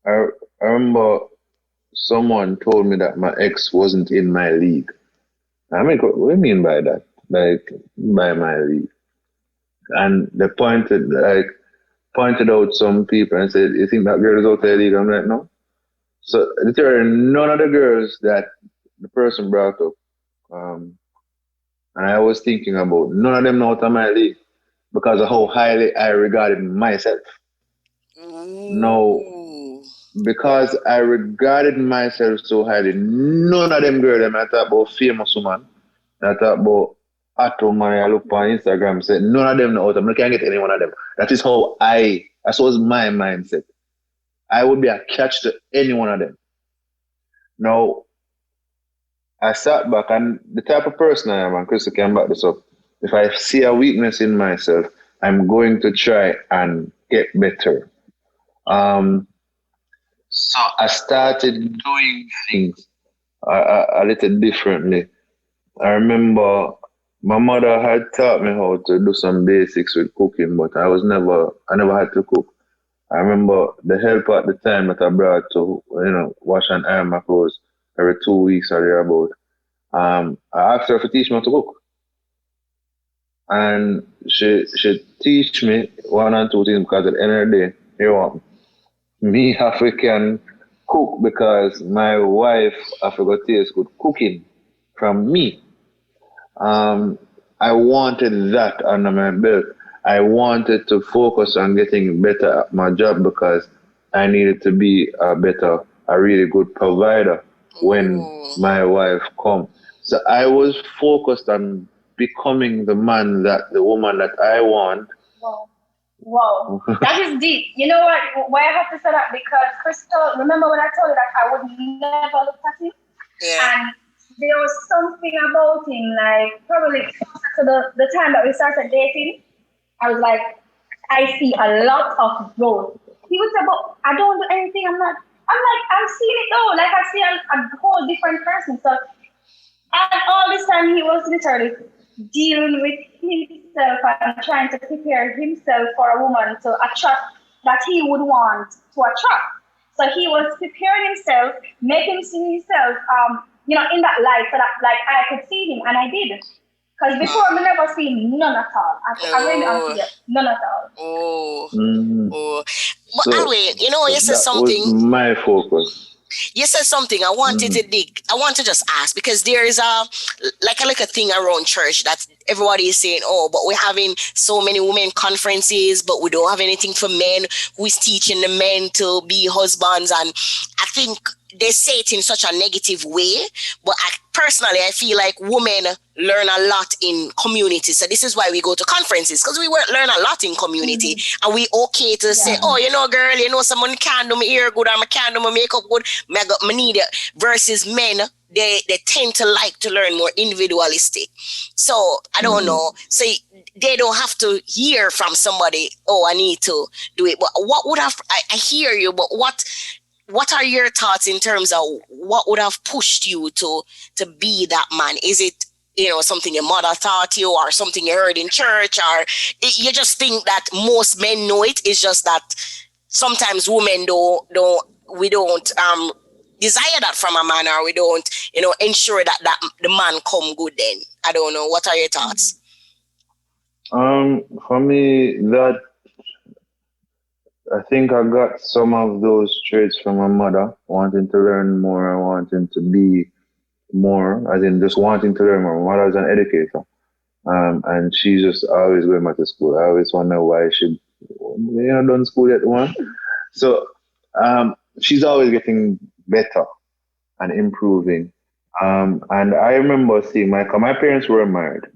I remember someone told me that my ex wasn't in my league. I mean, what do you mean by that? Like, by my league? And they pointed out some people and said, "You think that girl is out of the league?" I'm like, no. So there are none of the girls that the person brought up. And I was thinking about none of them out of my league because of how highly I regarded myself. No, because I regarded myself so highly, none of them girls, I talk about famous woman, I talk about hot woman I look on Instagram say none of them know out. I can't get any one of them. That is how that was my mindset. I would be a catch to any one of them. Now, I sat back and the type of person I am, and Krystle can back this up. If I see a weakness in myself, I'm going to try and get better. So I started doing things a little differently. I remember my mother had taught me how to do some basics with cooking, but I never had to cook. I remember the help at the time that I brought to, wash and iron my clothes every 2 weeks or thereabout. I asked her to teach me how to cook. And she teach me one and two things because at the end of the day, me African cook because my wife African taste good cooking from me. I wanted that under my belt. I wanted to focus on getting better at my job because I needed to be a really good provider when my wife come. So I was focused on becoming the woman that I want. Wow. That is deep. You know what? Why I have to say that? Because Krystle, remember when I told you that I would never look at him? Yeah. And there was something about him, like probably closer to the time that we started dating. I was like, I see a lot of growth. He would say, but I don't do anything. I'm seeing it though. Like I see a whole different person. So, and all this time he was literally dealing with himself and trying to prepare himself for a woman to attract that he would want to attract. So he was preparing himself, making himself, in that light so that like I could see him, and I did. Because before I never seen none at all. I really honestly none at all. But So, Alwaine, you said something. Was my focus. You said something I wanted to dig. I want to just ask because there is a thing around church that everybody is saying, oh, but we're having so many women conferences, but we don't have anything for men. Who is teaching the men to be husbands? And I think they say it in such a negative way, but personally, I feel like women learn a lot in community. So this is why we go to conferences, because we learn a lot in community. And we okay to say, oh, girl, someone can't do my hair good or I can't do my makeup good. I need it. Versus men, they tend to like to learn more individualistic. So I don't know. So they don't have to hear from somebody, oh, I need to do it. But what would have, I hear you, but what are your thoughts in terms of what would have pushed you to be that man? Is it, something your mother taught you or something you heard in church, or you just think that most men know it? It's just that sometimes women don't desire that from a man, or we don't, ensure that the man come good then. I don't know. What are your thoughts? For me, I think I got some of those traits from my mother, wanting to learn more and wanting to be more, as in just wanting to learn more. My mother is an educator, and she's just always going back to school. I always wonder why she done school yet one. So she's always getting better and improving. And I remember seeing my parents were married.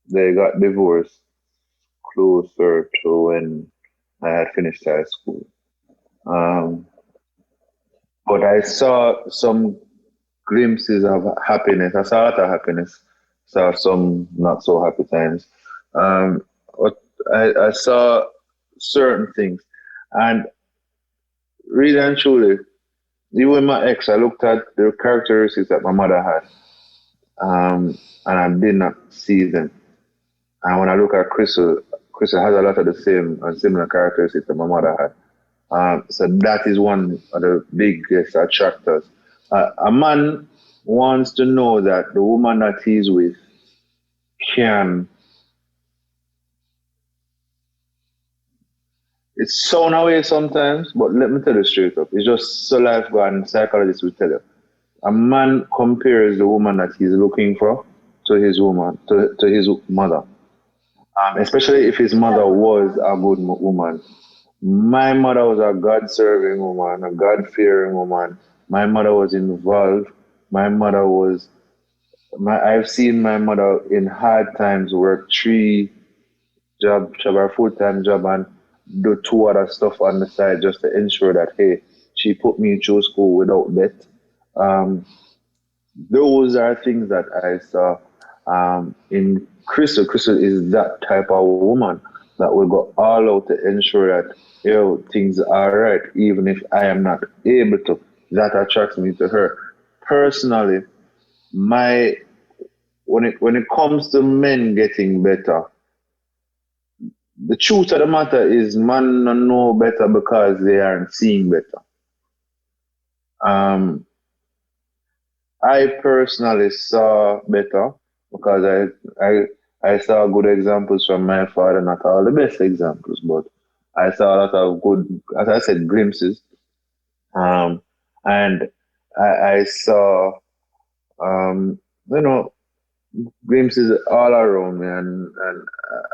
They got divorced closer to when I had finished high school. But I saw some glimpses of happiness. I saw a lot of happiness. Saw some not so happy times. But I saw certain things. And really and truly, even my ex, I looked at the characteristics that my mother had. And I did not see them. And when I look at Krystle has a lot of the same and similar characteristics that my mother had. So that is one of the biggest attractors. A man wants to know that the woman that he's with can. It's sound away sometimes, but let me tell you straight up. It's just so life and psychologists will tell you. A man compares the woman that he's looking for to his woman, to his mother. Especially if his mother was a good woman. My mother was a God-serving woman, a God-fearing woman. My mother was involved. My mother was I've seen my mother in hard times work 3 jobs, have her full-time job and do 2 other stuff on the side just to ensure that, hey, she put me through school without debt. Those are things that I saw in Krystle. Krystle is that type of woman that will go all out to ensure that things are right, even if I am not able to. That attracts me to her. Personally, when it comes to men getting better, the truth of the matter is men don't know better because they aren't seeing better. I personally saw better because I saw good examples from my father, not all the best examples, but I saw a lot of good, as I said, glimpses. And I saw, glimpses all around me. And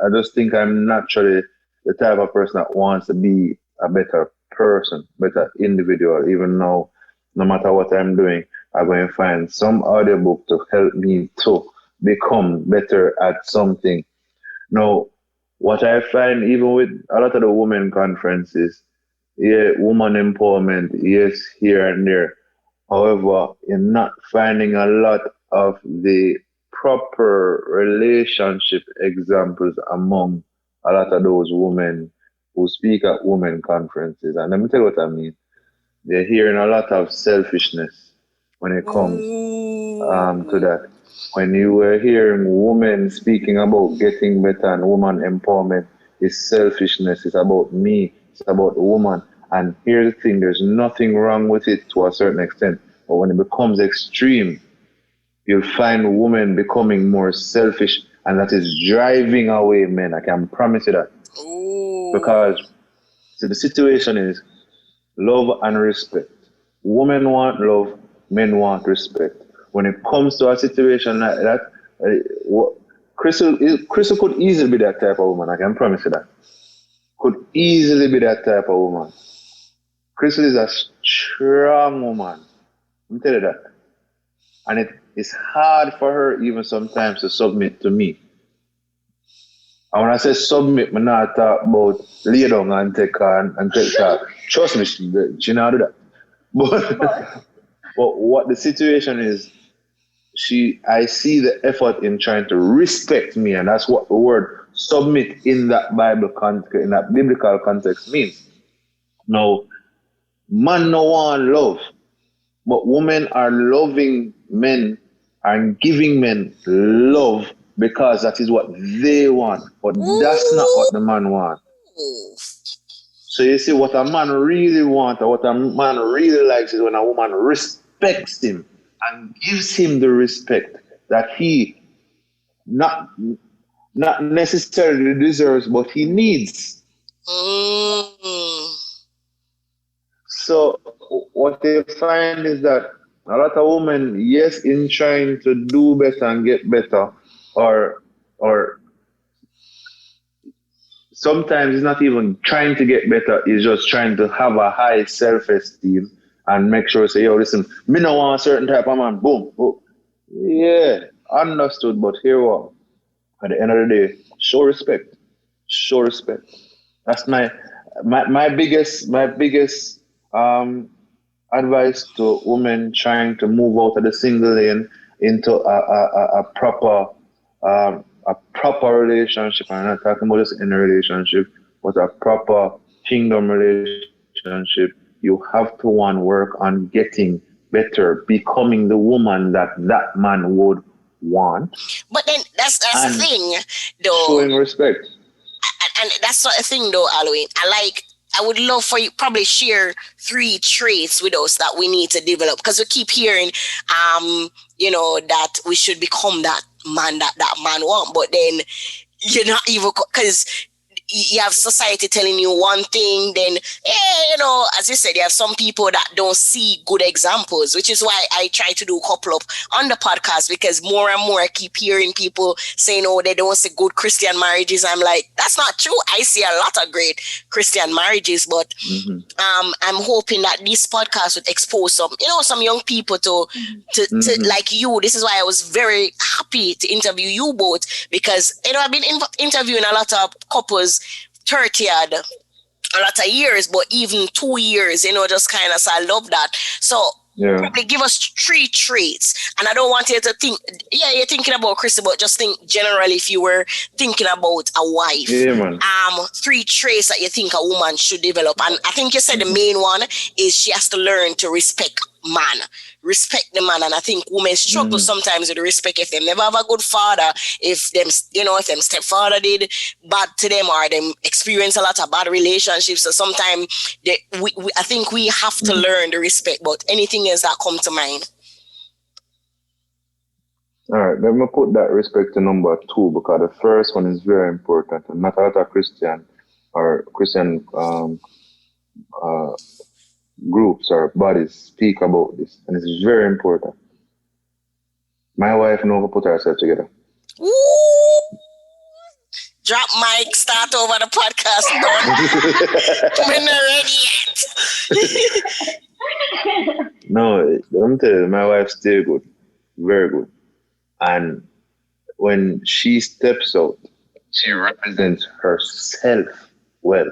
I just think I'm naturally the type of person that wants to be a better person, better individual, even though no matter what I'm doing, I'm going to find some audiobook to help me to become better at something. Now, what I find even with a lot of the women conferences, yeah, woman empowerment, yes, here and there. However, in not finding a lot of the proper relationship examples among a lot of those women who speak at women conferences. And let me tell you what I mean. They're hearing a lot of selfishness when it comes to that. When you were hearing women speaking about getting better and woman empowerment, it's selfishness. It's about me. It's about the woman. And here's the thing, there's nothing wrong with it to a certain extent. But when it becomes extreme, you'll find women becoming more selfish, and that is driving away men. I can promise you that. Ooh. Because so the situation is love and respect. Women want love, men want respect. When it comes to a situation like that, Krystle could easily be that type of woman. I can promise you that. Could easily be that type of woman. Krystle is a strong woman. Let me tell you that. And it is hard for her even sometimes to submit to me. And when I say submit, I'm not talking about lay down and take her and take her. Trust me, she not do that. But what the situation is, I see the effort in trying to respect me, and that's what the word submit in that Bible context, in that biblical context means. Now, man no want love, but women are loving men and giving men love because that is what they want, but that's not what the man wants. So you see, what a man really wants, or what a man really likes, is when a woman respects him and gives him the respect that he not necessarily deserves, but he needs. So what they find is that a lot of women, yes, in trying to do better and get better, or sometimes it's not even trying to get better, it's just trying to have a high self-esteem and make sure, say, yo, listen, me no want a certain type of man, boom, boom. Yeah, understood, but here we are. At the end of the day, show respect. Show respect. That's my biggest advice to women trying to move out of the single lane into a proper relationship. I'm not talking about just in a relationship, but a proper kingdom relationship. You have to work on getting better, becoming the woman that man would want. But then that's the thing, though. Showing respect. And that's the thing, though, Alwaine. I would love for you probably share 3 traits with us that we need to develop, because we keep hearing, that we should become that man that man want, but then you're not even, because you have society telling you one thing, then, as you said, you have some people that don't see good examples, which is why I try to do a couple of on the podcast, because more and more I keep hearing people saying, oh, they don't see good Christian marriages. I'm like, that's not true. I see a lot of great Christian marriages, but I'm hoping that this podcast would expose some young people to like you. This is why I was very happy to interview you both, because, I've been interviewing a lot of couples 30-odd, a lot of years, but even 2 years, just kind of, so I love that. So probably give us 3 traits. And I don't want you to think, you're thinking about Krystle, but just think generally, if you were thinking about a wife, 3 traits that you think a woman should develop. And I think you said the main one is she has to learn to respect respect the man. And I think women struggle sometimes with the respect if they never have a good father, if them stepfather did bad to them, or them experience a lot of bad relationships. So sometimes I think we have to learn the respect. But anything else that come to mind? All right, let me put that respect to number 2, because the first one is very important, and not a lot of Christian groups or bodies speak about this, and it's very important. My wife knows how to put herself together. Woo! Drop mic, start over the podcast. We're not ready yet. No, I'm telling you, my wife's still good, very good. And when she steps out, she represents herself well.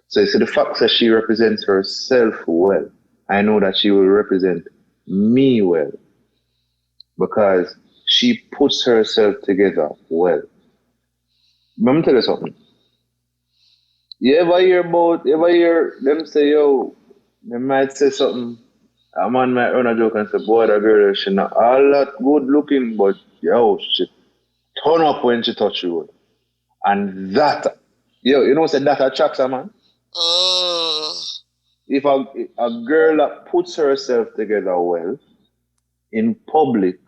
So you see, the fact that she represents herself well, I know that she will represent me well, because she puts herself together well. Let me tell you something. You ever hear them say, yo, they might say something, a man might run a joke and say, boy, that girl, she not all that good looking, but yo, she turn up when she touch you. And that, say that attracts a man? If a girl that puts herself together well in public,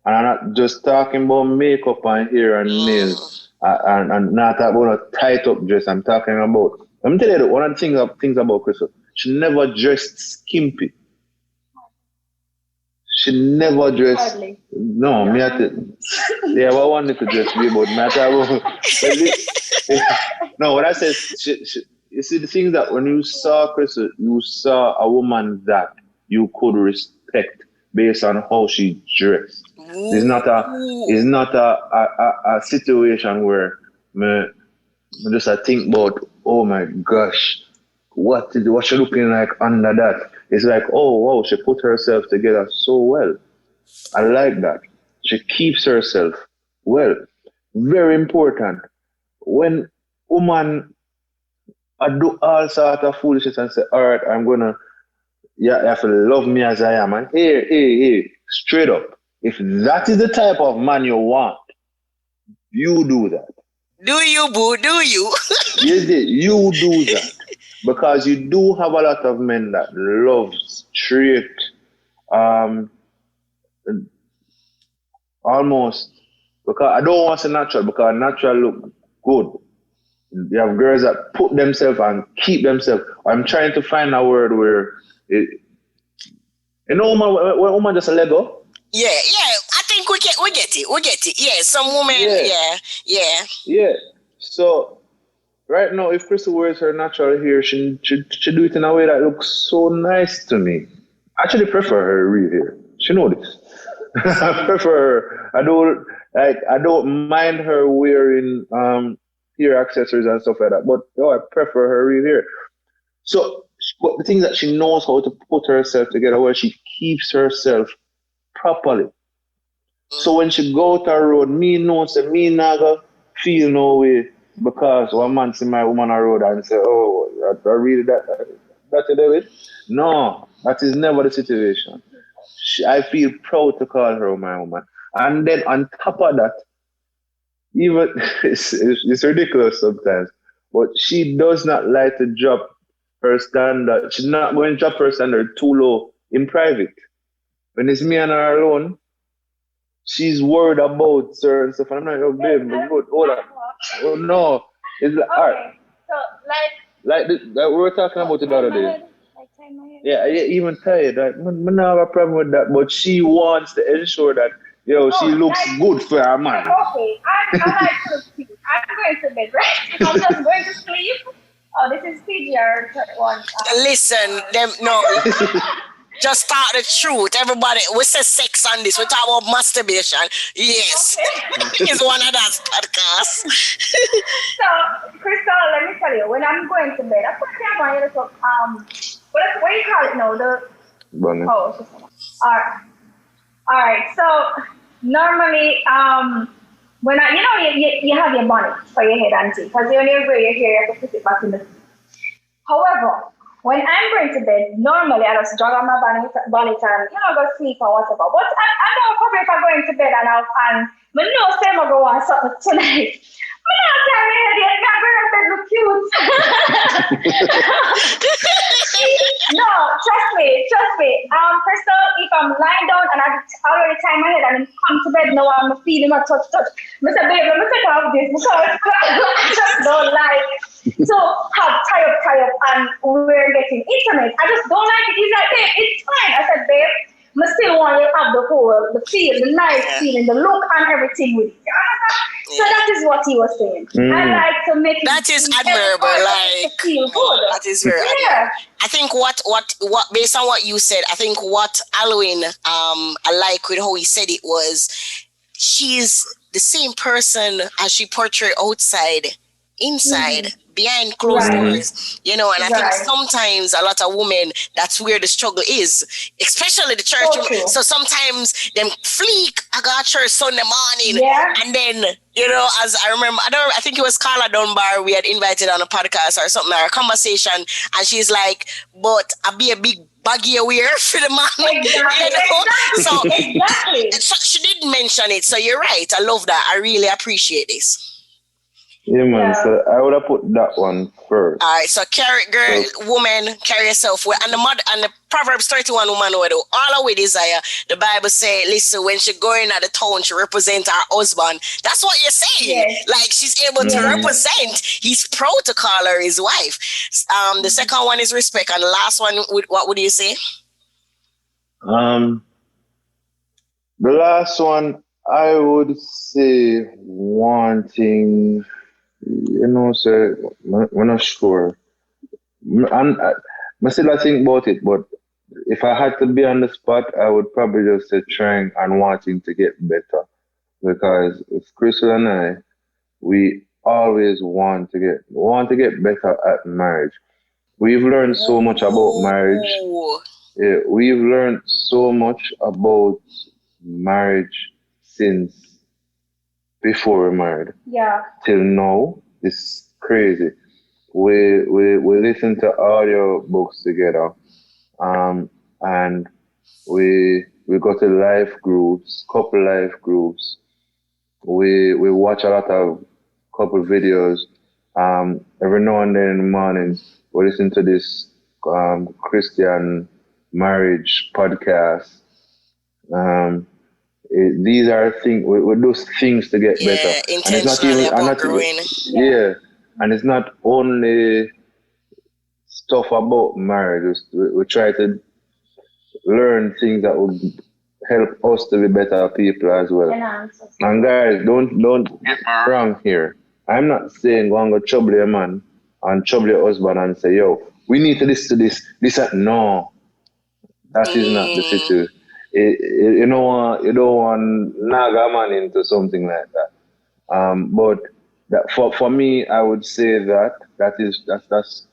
and I'm not just talking about makeup and hair and nails, and not about a tight up dress, I'm talking about, let me tell you one of the things about Krystle, she never dressed skimpy. She never dressed. Hardly. No, me at it. Yeah, I wanted to dress me, but no, what I said, you see, the thing that when you saw Krystle, you saw a woman that you could respect based on how she dressed. It's not a situation where me just think about, oh my gosh, what she looking like under that? It's like, oh wow, she put herself together so well. I like that. She keeps herself well. Very important. When woman do all sorts of foolishness and say, all right, you have to love me as I am. And hey, straight up. If that is the type of man you want, you do that. Do you, boo? Do you? Yes, you do that. Because you do have a lot of men that love straight, almost, because I don't want to say natural, because natural look good. You have girls that put themselves and keep themselves. I'm trying to find a word where when woman just a Lego. Yeah. I think we get it. Yeah, some women. Yeah. So right now, if Krystle wears her natural hair, she do it in a way that looks so nice to me. I actually prefer her real hair. She know this. I prefer her. I don't mind her wearing hair accessories and stuff like that. But I prefer her real hair. So, but the thing that she knows how to put herself together, where she keeps herself properly. So when she go out the road, me not gonna feel no way because one man see my woman on the road and say, oh, I really that you do it? No, that is never the situation. I feel proud to call her my woman. And then on top of that, even it's ridiculous sometimes, but she does not like to drop her standard. She's not going to drop her standard too low in private. When it's me and her alone, she's worried about certain stuff. And I'm like, oh, babe, hold on. Oh, no. It's like, all right. So Like we were talking about it the other day. Yeah, even tired. Like, I don't have a problem with that, but she wants to ensure that she looks good for her man. Okay, I like to sleep. I'm going to bed, right? I'm just going to sleep. Oh, this is PGR one. Listen, no. Just talk the truth. Everybody, we say sex on this. We talk about masturbation. Yes. It's one of those podcasts. So, Krystle, let me tell you, when I'm going to bed, I put my little, what do you call it now? The bunny. Oh, it's just all right. So, normally, when you have your bonnet for your head and because when you wear your hair, you have to put it back in the. However, when I'm going to bed, normally I just drag on my bonnet and go sleep or whatever. But I don't probably if I'm going to bed and I know say I go on something tonight. I'm not telling you yet. I'm going to bed look cute. No, trust me. Krystle, if I'm lying down and I already tie my head and come to bed, now I'm feeling my touch. Mr. Babe, let me take off this because I just don't like. So tie up, and we're getting intimate. I just don't like it. He's like, babe, it's fine. I said, babe, I still want you to have the feel, the nice feeling, the look, and everything with it. So that is what he was saying. I like to make it. That is admirable. Like feel good. that is very admirable. I think what based on what you said, I think what Alwaine I like with how he said it was she's the same person as she portrayed outside, inside. Behind closed doors, and I think sometimes a lot of women, that's where the struggle is, especially the church. So sometimes them fleek, I got church Sunday morning, and then, as I remember, I think it was Carla Dunbar we had invited on a podcast or something, or a conversation, and she's like, but I'll be a big baggy aware for the man. Exactly. So she did mention it, so you're right. I love that. I really appreciate this. Yeah, man. Yeah. So I would have put that one first. All right. So woman, carry yourself well. And the Proverbs 31 woman, all our desire. The Bible say, listen, when she going at the town, she represent her husband. That's what you're saying. Yes. Like she's able to represent. He's proud to call her his wife. The second one is respect, and the last one, what would you say? The last one, I would say wanting. Sir, I'm not sure. I still think about it, but if I had to be on the spot, I would probably just say trying and wanting to get better. Because with Krystle and I, we always want to get better at marriage. We've learned so much about marriage. Yeah, we've learned so much about marriage since before we're married. Yeah. Till now, it's crazy. We listen to audio books together, and we go to couple life groups. We watch a lot of couple videos. Every now and then in the mornings, we listen to this Christian marriage podcast. These are things we do things to get better. Intentionally about growing. And it's not only stuff about marriage. We try to learn things that would help us to be better people as well. And guys, don't get me wrong here. I'm not saying go and go trouble your man and trouble your husband and say, yo, we need to listen to this. No, that is not the situation. You don't want naga man into something like that. But that for me, I would say that's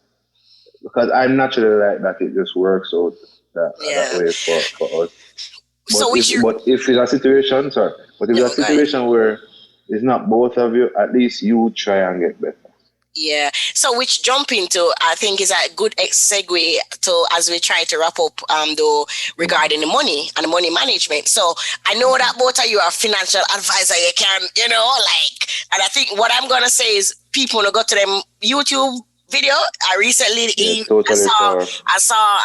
because I'm naturally like that. It just works out that way for us. But if it's a situation, where it's not both of you, at least you try and get better. Yeah. So which jump into, I think, is a good segue to as we try to wrap up though regarding the money and the money management. So I know that both of you are financial advisor. You can, and I think what I'm gonna say is people will go to them YouTube video. I recently Totally I saw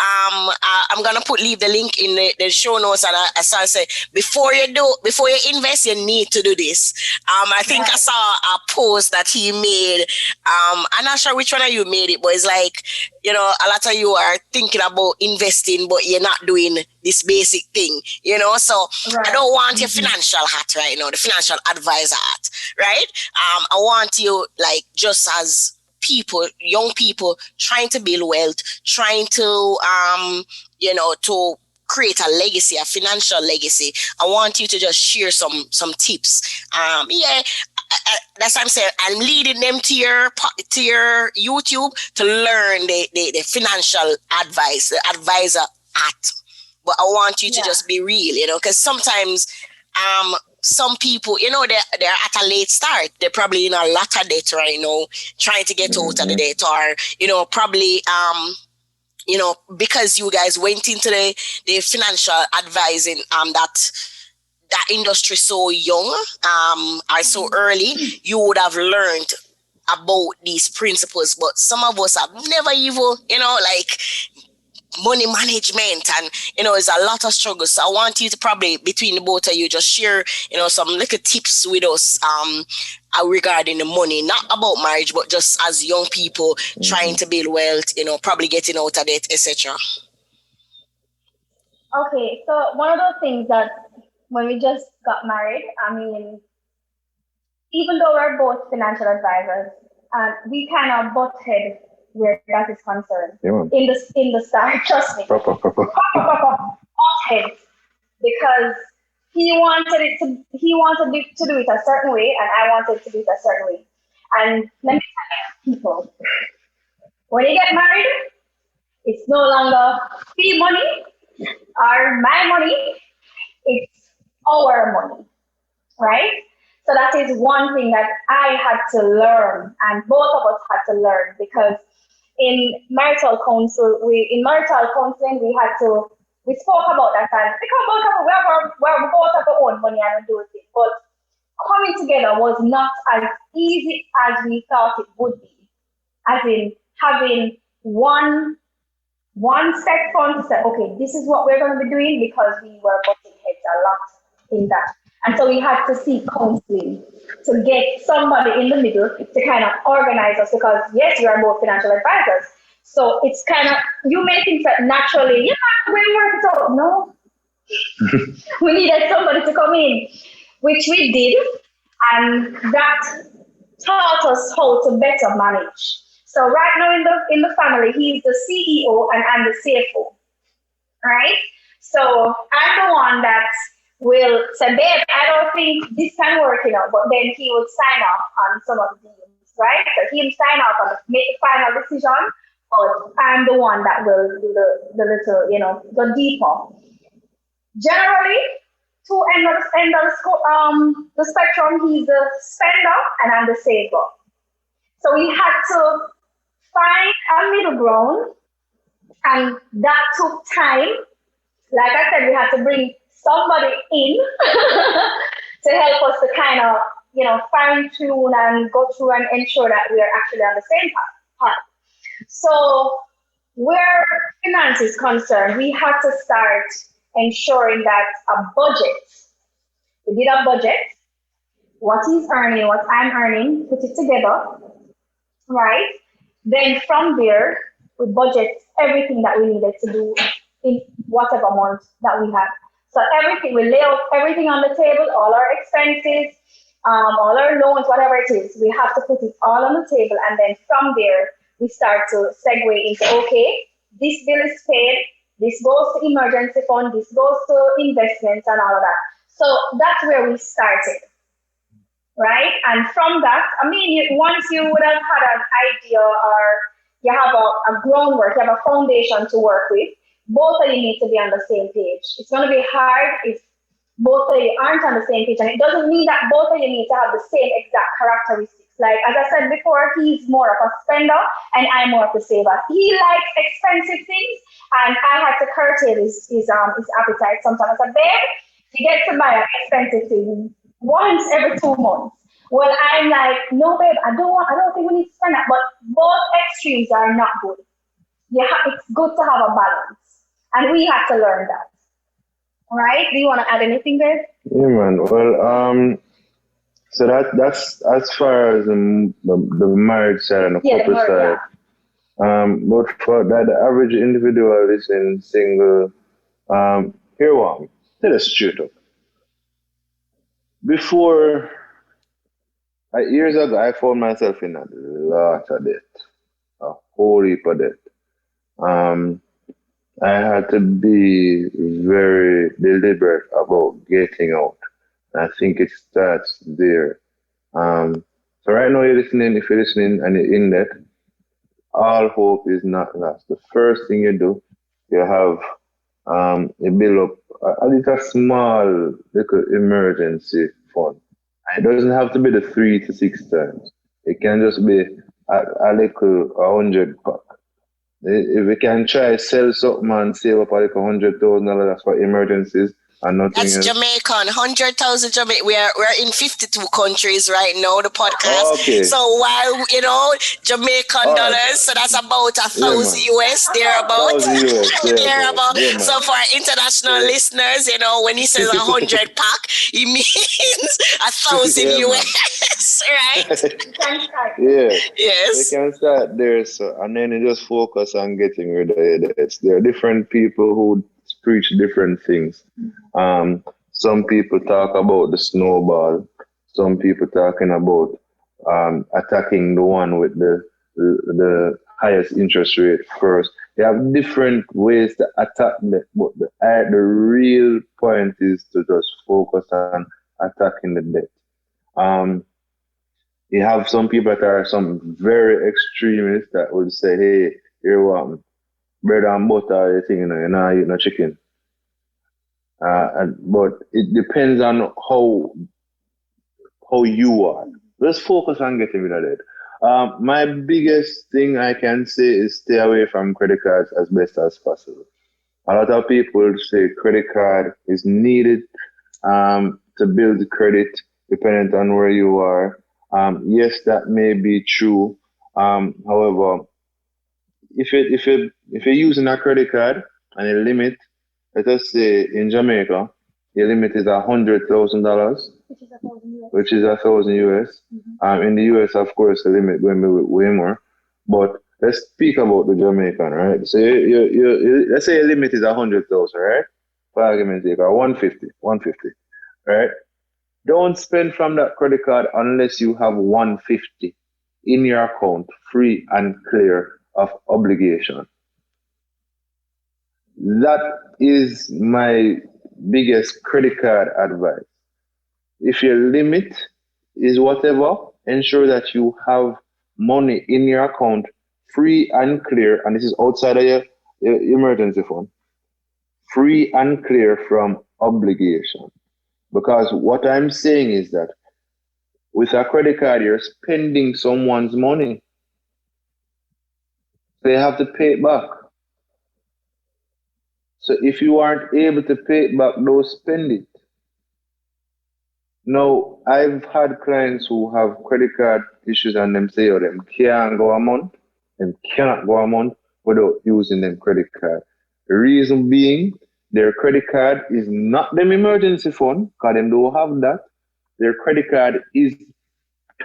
I'm gonna leave the link in the show notes, and I saw say before you invest, you need to do this. I think I saw a post that he made. I'm not sure which one of you made it, but it's like, you know, a lot of you are thinking about investing, but you're not doing this basic thing, you know. So I don't want your financial hat right now, the financial advisor hat, right? I want you, like, just as people, young people trying to build wealth, trying to you know, to create a legacy, a financial legacy. I want you to just share some tips. That's what I'm saying. I'm leading them to your YouTube to learn the financial advice, the advisor at. But I want you to just be real, you know, because sometimes some people, you know, they're at a late start. They're probably in a lot of debt right now, trying to get out of the debt, or, you know, probably you know, because you guys went into the financial advising that industry so young, or so early, you would have learned about these principles. But some of us have never even, you know, like money management, and, you know, it's a lot of struggles. So I want you to probably, between the both of you, just share, you know, some little tips with us regarding the money, not about marriage, but just as young people trying to build wealth, you know, probably getting out of debt, etc. Okay, so one of those things that when we just got married, I mean, even though we're both financial advisors, we kind of butt head where that is concerned. In the start, trust me. Butt heads, because he wanted to do it a certain way, and I wanted to do it a certain way. And let me tell you, people, when you get married, it's no longer fee money or my money, it's our money, right? So that is one thing that I had to learn, and both of us had to learn, because in marital counseling, we spoke about that, and because both of us, we both have our own money and we do it, but coming together was not as easy as we thought it would be. As in having one set fund to say, okay, this is what we're going to be doing, because we were butting heads a lot in that. And so we had to seek counseling to get somebody in the middle to kind of organize us, because yes, we are both financial advisors. So it's kind of, you may think that naturally, yeah, we work it out. No, we needed somebody to come in, which we did. And that taught us how to better manage. So right now in the family, he's the CEO and I'm the CFO, right? So I'm the one that will say, babe, I don't think this can work, you know, but then he would sign off on some of the deals, right? So he'll sign off on make the final decision, but I'm the one that will do the little, you know, go deeper. Generally, to end of the spectrum, he's the spender and I'm the saver. So we had to find a middle ground, and that took time. Like I said, we had to bring somebody in to help us to kind of, you know, fine tune and go through and ensure that we are actually on the same path. So where finance is concerned, we had to start ensuring that a budget. We did a budget, what he's earning, what I'm earning, put it together, right? Then from there, we budget everything that we needed to do in whatever month that we had. So everything, we lay out everything on the table, all our expenses, all our loans, whatever it is, we have to put it all on the table. And then from there, we start to segue into, okay, this bill is paid, this goes to emergency fund, this goes to investments and all of that. So that's where we started, right? And from that, I mean, once you would have had an idea or you have a groundwork, you have a foundation to work with, both of you need to be on the same page. It's going to be hard if both of you aren't on the same page, and it doesn't mean that both of you need to have the same exact characteristics. Like, as I said before, he's more of a spender and I'm more of a saver. He likes expensive things, and I had to curtail his appetite sometimes. I said, babe, you get to buy an expensive thing once every 2 months. Well, I'm like, no, babe, I don't think we need to spend that. But both extremes are not good. It's good to have a balance, and we have to learn that. Right? Do you want to add anything, babe? Yeah, man. Well, so that's as far as the marriage side and the couple side. But for that, the average individual is in single. Here one, tell us straight up. Before years ago, I found myself in a lot of debt, a whole heap of debt. I had to be very deliberate about getting out. I think it starts there. So right now if you're listening and you're in debt, all hope is not lost. The first thing you do, you have you build up a little small little emergency fund. It doesn't have to be the 3 to 6 times. It can just be a little 100 pack. If we can try sell something and save up like $100,000 for emergencies and nothing That's else. Jamaican, 100,000 Jamaican. We're in 52 countries right now, the podcast. Okay. So while, Jamaican dollars, so that's about 1,000 US, thereabout. 1,000 US, thereabout. yeah, So for our international listeners, when he says 100 pack, he means 1,000 US, right? Yeah. Yes. They can start there, and then you just focus on getting rid of it. There are different people who preach different things. Some people talk about the snowball. Some people talking about attacking the one with the highest interest rate first. They have different ways to attack that, but the real point is to just focus on attacking the debt. You have some people that are some very extremists that would say, hey, here what bread and butter, you're not eating no chicken. But it depends on how you are. Let's focus on getting rid of it. My biggest thing I can say is stay away from credit cards as best as possible. A lot of people say credit card is needed to build credit, depending on where you are. Yes, that may be true. However, if you're using a credit card and a limit, let us say in Jamaica, your limit is $100,000, which is 1,000 US. In the US, of course, the limit going to be way more. But let's speak about the Jamaican, right? So let's say your limit is 100,000, right? For argument's sake, or 150, right? Don't spend from that credit card unless you have 150 in your account, free and clear of obligation. That is my biggest credit card advice. If your limit is whatever, ensure that you have money in your account, free and clear, and this is outside of your emergency fund, free and clear from obligation. Because what I'm saying is that with a credit card, you're spending someone's money. So you have to pay it back. So if you aren't able to pay it back, don't spend it. Now, I've had clients who have credit card issues and them say, them can't go a month, them cannot go a month without using them credit card. The reason being, their credit card is not them emergency fund, because them don't have that. Their credit card is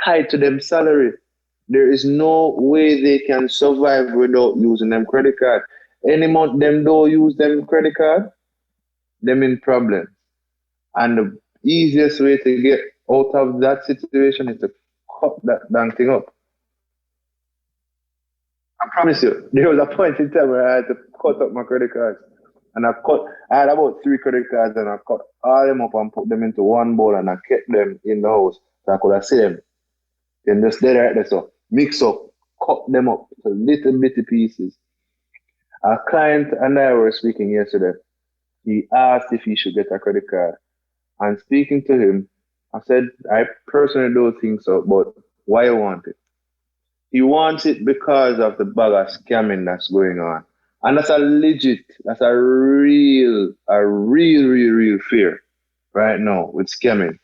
tied to them salary. There is no way they can survive without using them credit card. Any month them don't use them credit card, them in problem. And the easiest way to get out of that situation is to cut that damn thing up. I promise you, there was a point in time where I had to cut up my credit cards. And I had about 3 credit cards and I cut all them up and put them into one bowl and I kept them in the house so I could have seen them. Then just there right there, so mix up, cut them up to little bitty pieces. A client and I were speaking yesterday. He asked if he should get a credit card. And speaking to him, I said, I personally don't think so, but why you want it? He wants it because of the bag of scamming that's going on. And that's a real fear right now with scamming.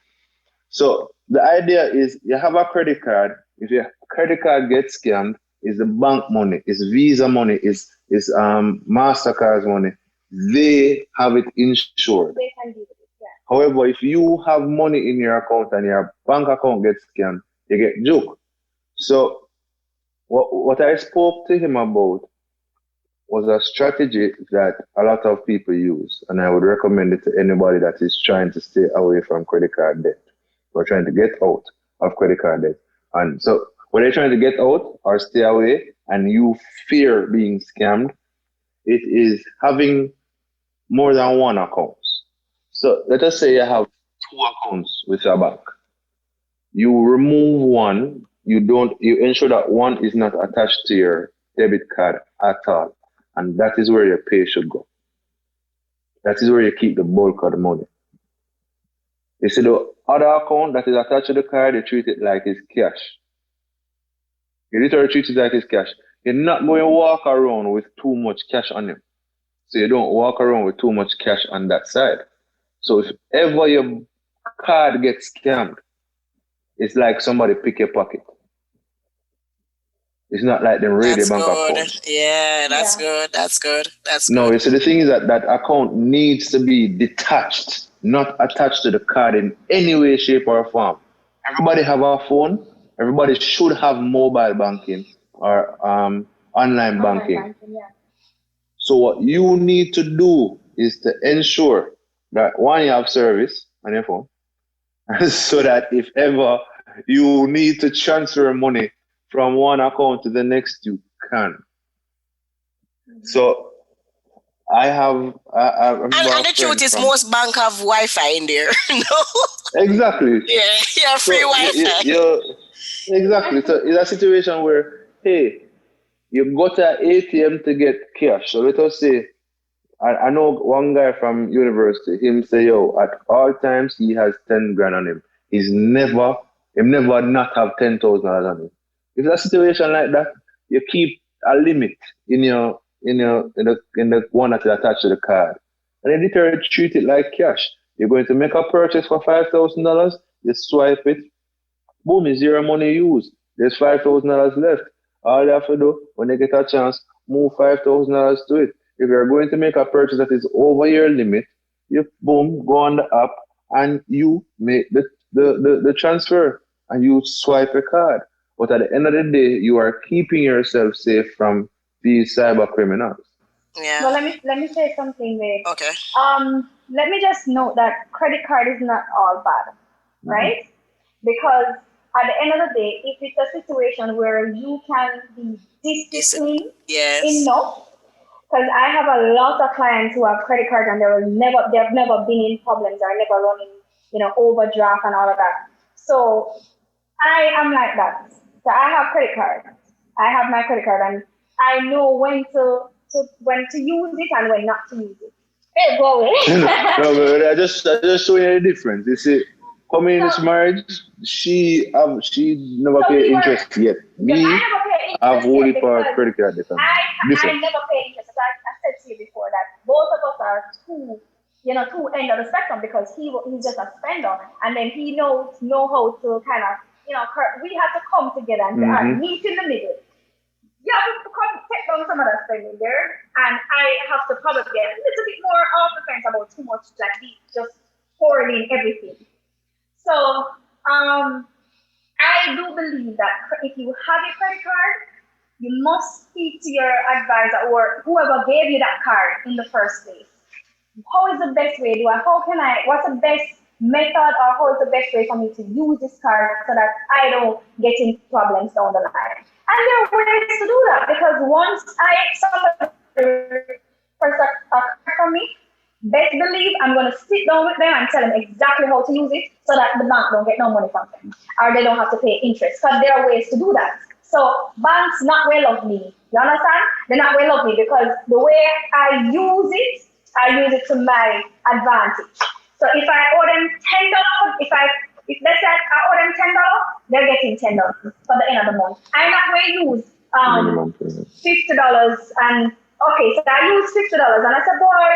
So the idea is you have a credit card. If your credit card gets scammed, it's the bank money, it's Visa money, it's MasterCard's money. They have it insured. They can do it. Yeah. However, if you have money in your account and your bank account gets scammed, you get juked. So what I spoke to him about was a strategy that a lot of people use, and I would recommend it to anybody that is trying to stay away from credit card debt or trying to get out of credit card debt. And so when you're trying to get out or stay away and you fear being scammed, it is having more than one account. So let us say you have 2 accounts with your bank. You remove one, you ensure that one is not attached to your debit card at all. And that is where your pay should go. That is where you keep the bulk of the money. You see the other account that is attached to the card, you treat it like it's cash. You literally treat it like it's cash. You're not going to walk around with too much cash on you. So you don't walk around with too much cash on that side. So if ever your card gets scammed, it's like somebody pick your pocket. It's not like them raid the bank account. Yeah, that's good. That's good. No, so the thing is that account needs to be detached, not attached to the card in any way, shape, or form. Everybody have a phone. Everybody should have mobile banking or online banking. So what you need to do is to ensure that one, you have service on your phone, so that if ever you need to transfer money from one account to the next, you can. So I have. And the truth is, most banks have Wi-Fi in there. No. Exactly. Yeah, free Wi-Fi. Exactly. So it's a situation where, hey, you go to an ATM to get cash. So let us say, I know one guy from university. Him say, yo, at all times he has 10 grand on him. He'll never not have $10,000 on him. If it's a situation like that, you keep a limit in the one that is attached to the card, and then literally treat it like cash. You're going to make a purchase for $5,000. You swipe it, boom, it's your money used. There's $5,000 left. All you have to do when you get a chance, move $5,000 to it. If you're going to make a purchase that is over your limit, you boom, go on the app and you make the transfer and you swipe your card. But at the end of the day, you are keeping yourself safe from these cyber criminals. Yeah. Well, let me say something, babe. Okay. Let me just note that credit card is not all bad, right? Because at the end of the day, if it's a situation where you can be disciplined enough, because I have a lot of clients who have credit cards and they've never been in problems or never running, overdraft and all of that. So I am like that. So I have credit cards. I have my credit card and I know when to use it and when not to use it. Hey, go away. No, but I just show you the difference. You see, coming in this marriage, she never paid interest yet. Me, I've only paid credit card debt. I never pay interest. I said to you before that both of us are two ends of the spectrum, because he's just a spender, and then he know how to kind of, we have to come together and meet in the middle. You have to take down some of that spending there, and I have to probably get a little bit more off the fence about too much, like just pouring in everything. So I do believe that if you have a credit card, you must speak to your advisor or whoever gave you that card in the first place. How is the best way? What's the best method, or how is the best way for me to use this card so that I don't get into problems down the line? And there are ways to do that, because once somebody first a card from me, best believe I'm going to sit down with them and tell them exactly how to use it so that the bank don't get no money from them, or they don't have to pay interest, because there are ways to do that. So banks not well of me. You understand? They're not well of me, because the way I use it to my advantage. So if I owe them $10, if let's say I owe them $10, they're getting $10 for the end of the month. I'm not going to use $50 and okay, so I use $50, and I said, boy,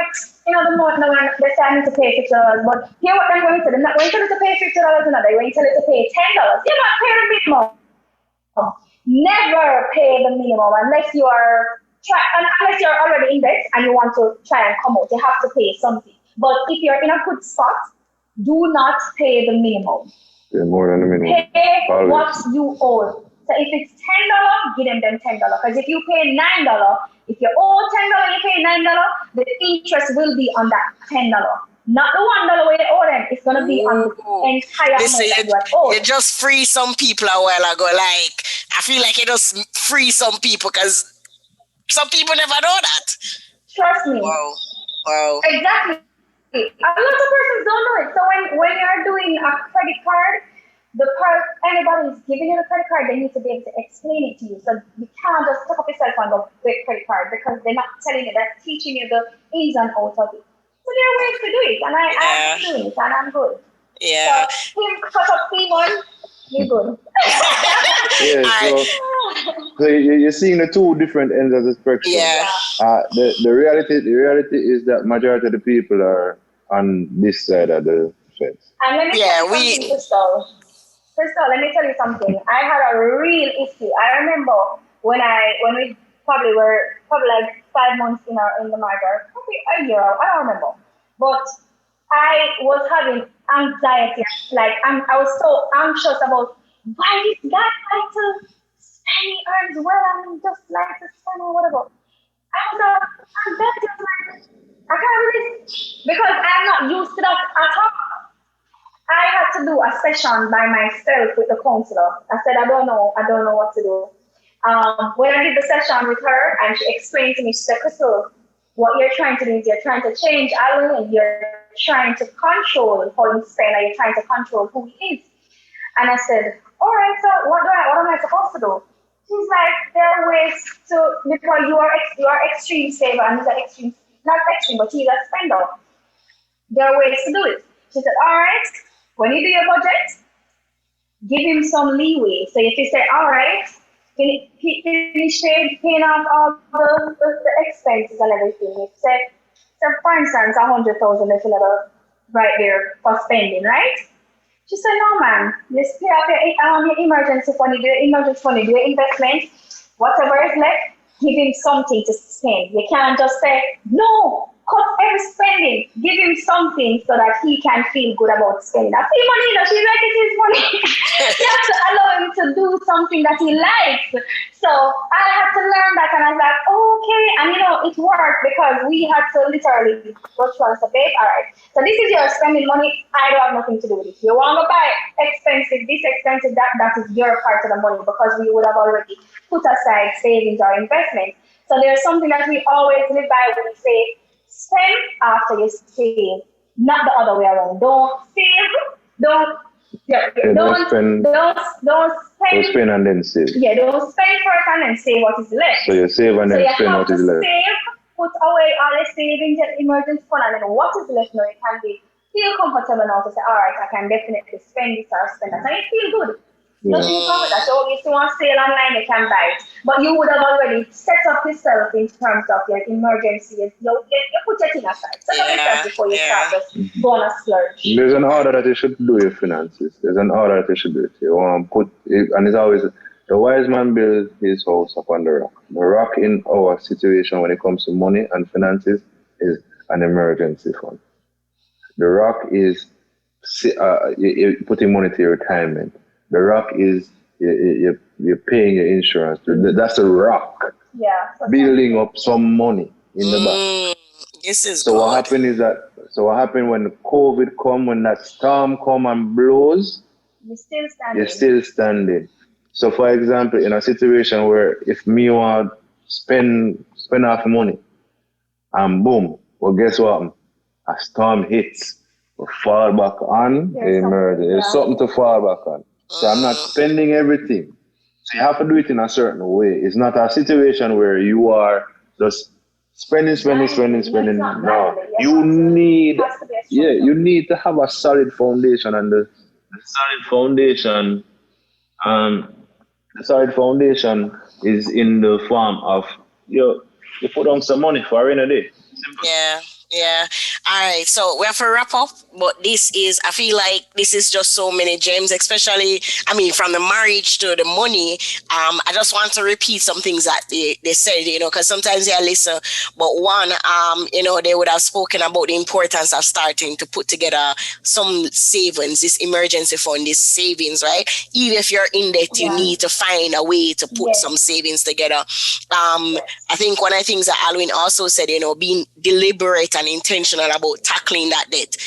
the month now they say I need to pay $50, but here what they're going to do, they're not going to tell you to pay $50, and they're going to tell you to pay $10. You're not paying the minimum. Never pay the minimum unless you are unless you're already in debt and you want to try and come out. You have to pay something. But if you're in a good spot, do not pay the minimum. Yeah, more than the minimum. Pay Always. what you owe. So if it's $10, give them $10. Because if you pay $9, if you owe $10, you pay $9, the interest will be on that $10. Not the $1 where you owe them. It's gonna be on the entire amount that you have owed. You just free some people a while ago. Like I feel like you just free some people because some people never know that. Trust me. Wow. Exactly. A lot of persons don't know it. So when you're doing a credit card, anybody is giving you the credit card, they need to be able to explain it to you. So you can't just pick up yourself and go get credit card because they're not telling you, they're teaching you the ins and outs of it. So there are ways to do it, and I'm doing it, and I'm good. Yeah. So him cut up Simon, you're good. So you're seeing the two different ends of the spectrum. Yeah. The reality is that majority of the people are on this side of the fence. And let me tell you something, Krystle, let me tell you something. I had a real issue. I remember when we probably like 5 months in the marriage, or probably a year, I don't remember. But I was having anxiety. Like I was so anxious about why this guy like to spend, he earns well and just like to spend or whatever. I was like, I can't really, because I'm not used to that at all. I had to do a session by myself with the counselor. I said, I don't know what to do. When I did the session with her and she explained to me, she said, Krystle, what you're trying to do is you're trying to change Alwaine, you're trying to control how you spend, and you're trying to control who he is. And I said, all right, so what am I supposed to do? She's like, there are ways to, because you are extreme saver and he's an extreme, not extreme, but he's a spender. There are ways to do it. She said, all right, when you do your budget, give him some leeway. So if you say, all right, finish paying off all the expenses and everything. You say, for instance, 100,000 is another right there for spending, right? She said, no, man, just pay off your emergency fund, do your emergency fund, do your investment, whatever is left, give him something to spend. You can't just say, no, cut every spending, give him something so that he can feel good about spending. I see money, she's like, it's his money. You have to allow him to do something that he likes. So I had to learn that, and I was like, okay, and it worked because we had to literally go through and say, babe, all right, so this is your spending money, I don't have nothing to do with it. You want to buy expensive, this expensive, that is your part of the money because we would have already put aside savings or investments. So there's something that we always live by when we say, spend after you save, not the other way around. Don't save, don't spend and then save. Yeah, don't spend first and then save what is left. So you save and then spend what is left. Save, put away all the savings and emergency fund, and then what is left now, you can feel comfortable now to say, all right, I can definitely spend this or spend that. And you feel good. Nothing wrong with that. So if you want to sale online, you can buy it. But you would have already set up yourself in terms of your emergency. You put your thing aside. Set up yourself before you start just going to splurge. There's an order that you should do your finances. There's an order that you should do it. You want to put it, and it's always, the wise man builds his house upon the rock. The rock in our situation when it comes to money and finances is an emergency fund. The rock is you're putting money to your retirement. The rock is you're paying your insurance. That's a rock. Yeah. Building up some money in the back. This is so good. What happened when the COVID come, when that storm come and blows, you're still standing. So for example, in a situation where if me want spend off money and boom, well guess what? A storm hits, we fall back on the emergency. There's something to fall back on. So I'm not spending everything. So you have to do it in a certain way. It's not a situation where you are just spending. No, you need to have a solid foundation, and the solid foundation is in the form of your you put on some money for a day. Yeah. Yeah. All right. So we have to wrap up, but I feel like this is just so many gems, especially, from the marriage to the money. I just want to repeat some things that they said, because sometimes they listen, but one, they would have spoken about the importance of starting to put together some savings, this emergency fund, this savings, right? Even if you're in debt, you need to find a way to put some savings together. I think one of the things that Alwaine also said, being deliberate and intentional about tackling that debt.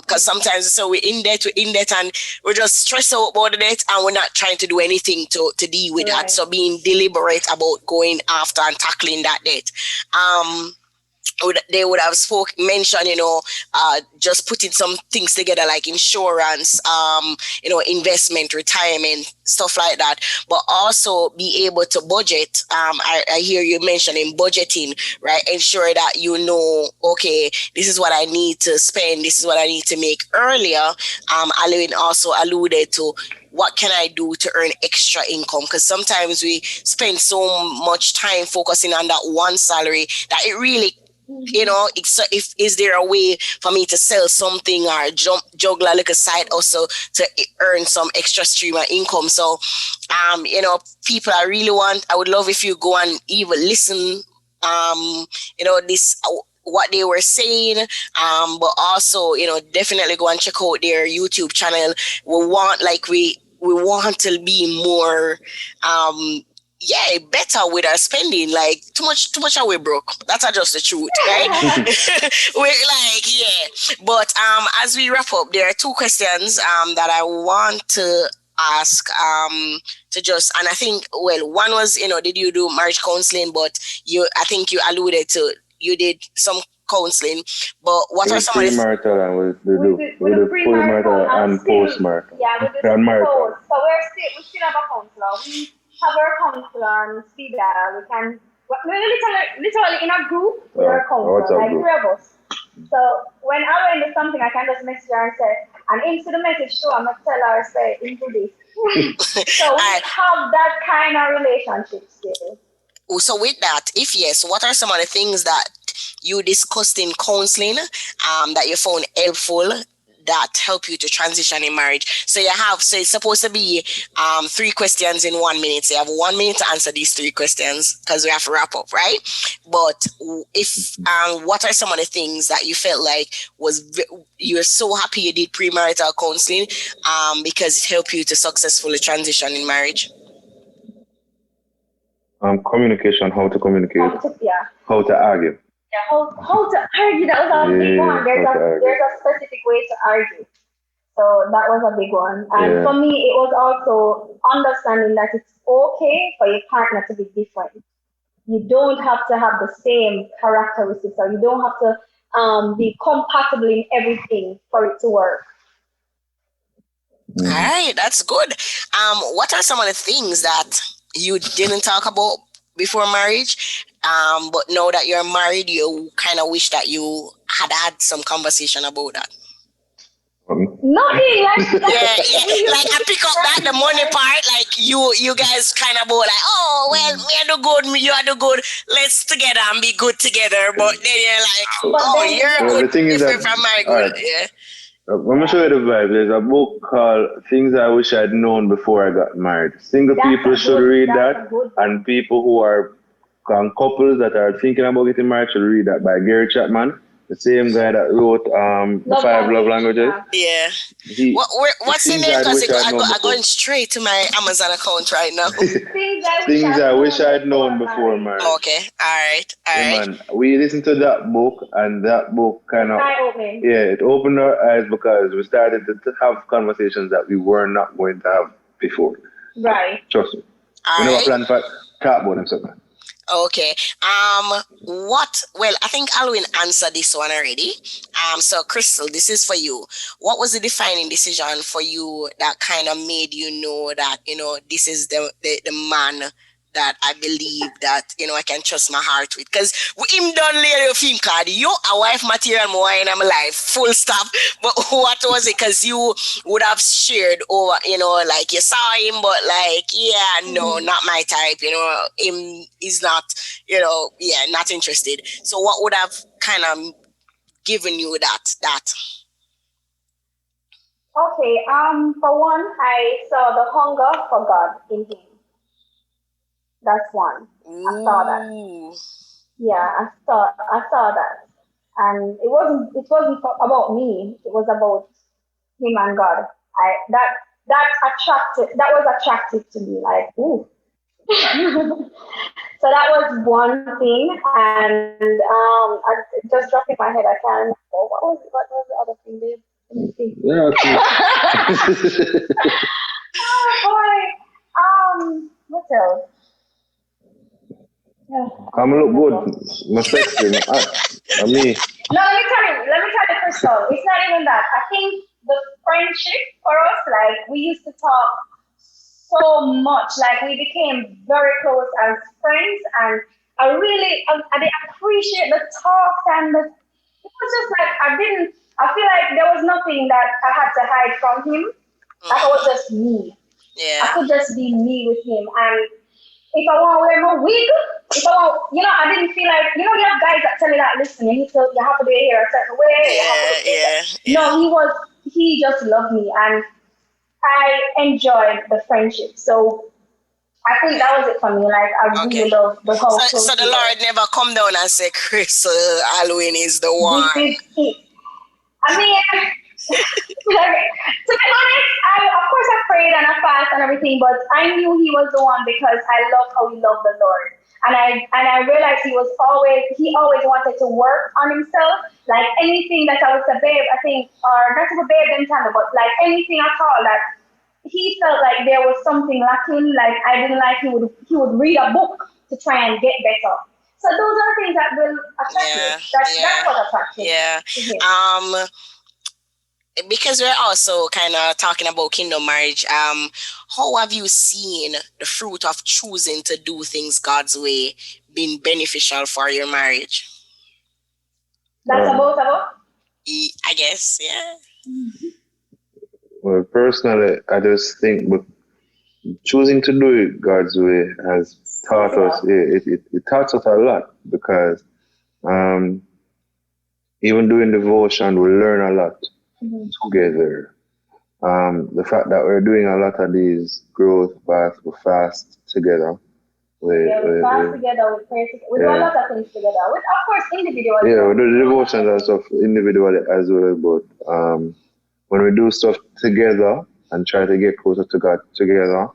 Because sometimes we're in debt and we're just stressed out about the debt and we're not trying to do anything to deal with that. So being deliberate about going after and tackling that debt. They would have mentioned, just putting some things together like insurance, investment, retirement, stuff like that, but also be able to budget. I hear you mentioning budgeting, right? Ensure that okay, this is what I need to spend, this is what I need to make. Earlier, Alwaine also alluded to what can I do to earn extra income? Because sometimes we spend so much time focusing on that one salary that it really, is there a way for me to sell something or juggle a little side also to earn some extra stream of income? So, people I would love if you go and even listen, what they were saying, but also, definitely go and check out their YouTube channel. We want to be more, better with our spending. Like too much and we broke. That's just the truth, right? But as we wrap up, there are two questions that I want to ask and I think, one was, did you do marriage counseling? But I think you alluded to you did some counseling, but what are some of the premarital and we do premarital and postmarital? Yeah, we do post. So we still have a counselor. We have our counselor and see that we can. We're literally in a group with our counselor, like three of us. So when I do something, I can just message her and say, and into the message too, I'm gonna tell her, say, into this. So we have that kind of relationship still. So with that, if yes, what are some of the things that you discussed in counseling that you found helpful that help you to transition in marriage? So it's supposed to be 3 questions in 1 minute. So you have 1 minute to answer these 3 questions because we have to wrap up, right? But if what are some of the things that you felt like you're so happy you did premarital counseling because it helped you to successfully transition in marriage? Communication, how to communicate, how to argue. Yeah, how to argue, that was a big one. There's a specific way to argue. So that was a big one. And for me, it was also understanding that it's okay for your partner to be different. You don't have to have the same characteristics, or you don't have to be compatible in everything for it to work. All right, that's good. What are some of the things that you didn't talk about before marriage, but now that you're married, you kind of wish that you had some conversation about that? Nothing. Like I pick up that the money part, like you guys kind of both like, oh well, me I do good, you I do good, let's together and be good together. But then you're like, you're good. The thing is that, I'm married, good. Yeah. I'm going to show you the vibe. There's a book called Things I Wish I'd Known Before I Got Married. Single people should read that, and people who are couples that are thinking about getting married should read that, by Gary Chapman, the same guy that wrote The 5 Love Languages. Yeah. What's the name? Because I'm going straight to my Amazon account right now. Things I wish I'd known before marriage. Okay. All right. Man, we listened to that book, and that book kind of it opened our eyes because we started to have conversations that we were not going to have before. Right. Trust me. We never planned to talk about them something. Okay. I think Alwaine answered this one already. So Krystle, this is for you. What was the defining decision for you that kind of made you know that, this is the man that I believe that, I can trust my heart with. Because him done later think, God, you a wife material more in my life, full stop. But what was it? Because you would have shared over, like you saw him, but like, yeah, no, not my type, him is not, not interested. So what would have kind of given you that? Okay, for one, I saw the hunger for God in him. That's one. I saw that. Yeah, I saw that. And it wasn't about me. It was about him and God. That was attractive to me. Like, ooh. So that was one thing. And I just dropped in my head. I can't. Oh, what was the other thing, babe? Let me see. Yeah, Oh boy. What else? Yeah. I'm look good. My sexy. Me. No, let me tell you, Krystle. It's not even that. I think the friendship for us, like we used to talk so much, like we became very close as friends, and I appreciate the talk and it was just like I feel like there was nothing that I had to hide from him. Like it was just me. Yeah. I could just be me with him, and if I want to wear my wig, I didn't feel like, you have guys that tell you that, listen, you have to do your hair a certain way. Yeah. No, he just loved me, and I enjoyed the friendship. So I think that was it for me. Like, I really love the whole So the Lord never come down and say, Krystle, Alwaine is the one. This is it. I mean, to be honest, of course I prayed and I fasted and everything, but I knew he was the one because I loved how he loved the Lord. And I realized he always wanted to work on himself. Like anything that I was a babe, I think, or not a babe them time, but like anything at all that he felt like there was something lacking, like I didn't like, he would read a book to try and get better. So those are things that will affect you. That's what attracts you. Yeah. Because we're also kind of talking about kingdom marriage, how have you seen the fruit of choosing to do things God's way being beneficial for your marriage? That's about? I guess, yeah. Mm-hmm. Well, personally, I just think choosing to do it God's way has taught us, it taught us a lot because even doing devotion, we learn a lot together. The fact that we're doing a lot of these growth paths, we fast together. We fast together, we pray together. We do a lot of things together. Of course, individually. Yeah, we do the devotions and stuff individually as well, but when we do stuff together and try to get closer to God together,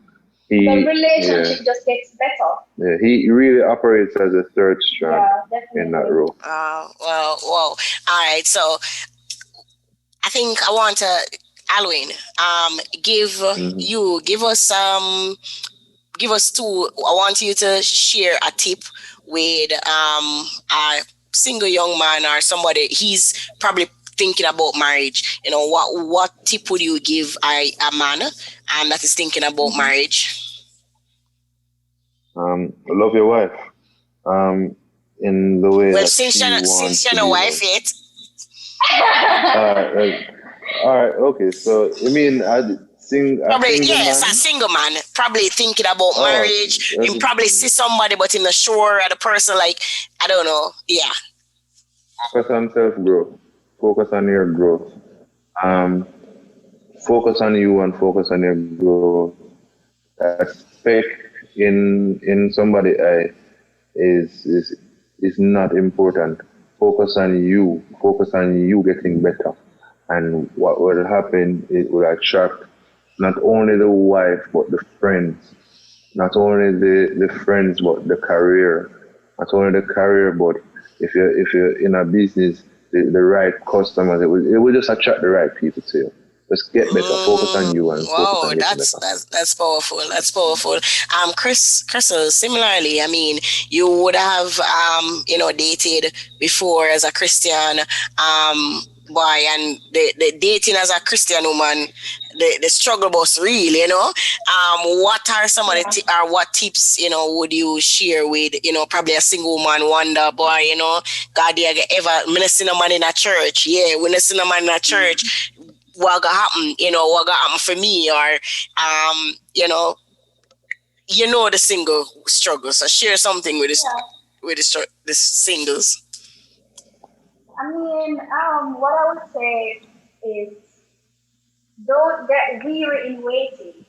the relationship just gets better. Yeah, he really operates as a third strand in that role. Well. All right. So I think I want to, Alwaine, give us two. I want you to share a tip with a single young man or somebody. He's probably thinking about marriage. What tip would you give a man that is thinking about marriage? Love your wife. In the way. Well, since you're no wife yet. All right. Okay. So you mean a single man probably thinking about marriage. You probably see somebody, but in the shore at a person like I don't know. Yeah. Focus on self-growth. Focus on your growth. Focus on you and focus on your growth. Expect in somebody is not important. Focus on you. Focus on you getting better. And what will happen, it will attract not only the wife, but the friends. Not only the friends, but the career. Not only the career, but if you're in a business, the right customers, it will just attract the right people to you. Just get better. Focus on you and focus on getting better. That's powerful. That's powerful. Krystle, similarly, I mean, you would have dated before as a Christian. boy, and the dating as a Christian woman, the struggle bus really, you know. What are some of the or what tips, you know, would you share with, you know, probably a single woman wonder, boy, you know, God, you ever minister no man in a church? Yeah, when I see no man in a church, what gonna happen? You know, what gonna happen for me? Or you know the single struggle. So share something with this with the singles. I mean, what I would say is don't get weary in waiting,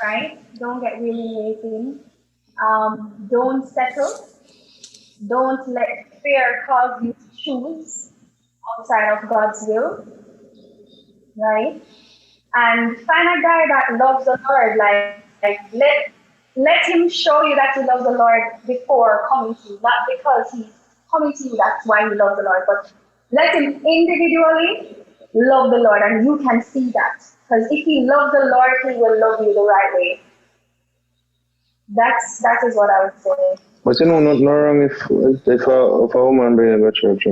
right? Don't get weary in waiting. Don't settle. Don't let fear cause you to choose outside of God's will, right? And find a guy that loves the Lord. Like let him show you that he loves the Lord before coming to you, not because he's coming to you, that's why he loves the Lord, but let him individually love the Lord, and you can see that. Because if he loves the Lord, he will love you the right way. That is what I would say. But you know, nothing wrong if a woman bring him to church.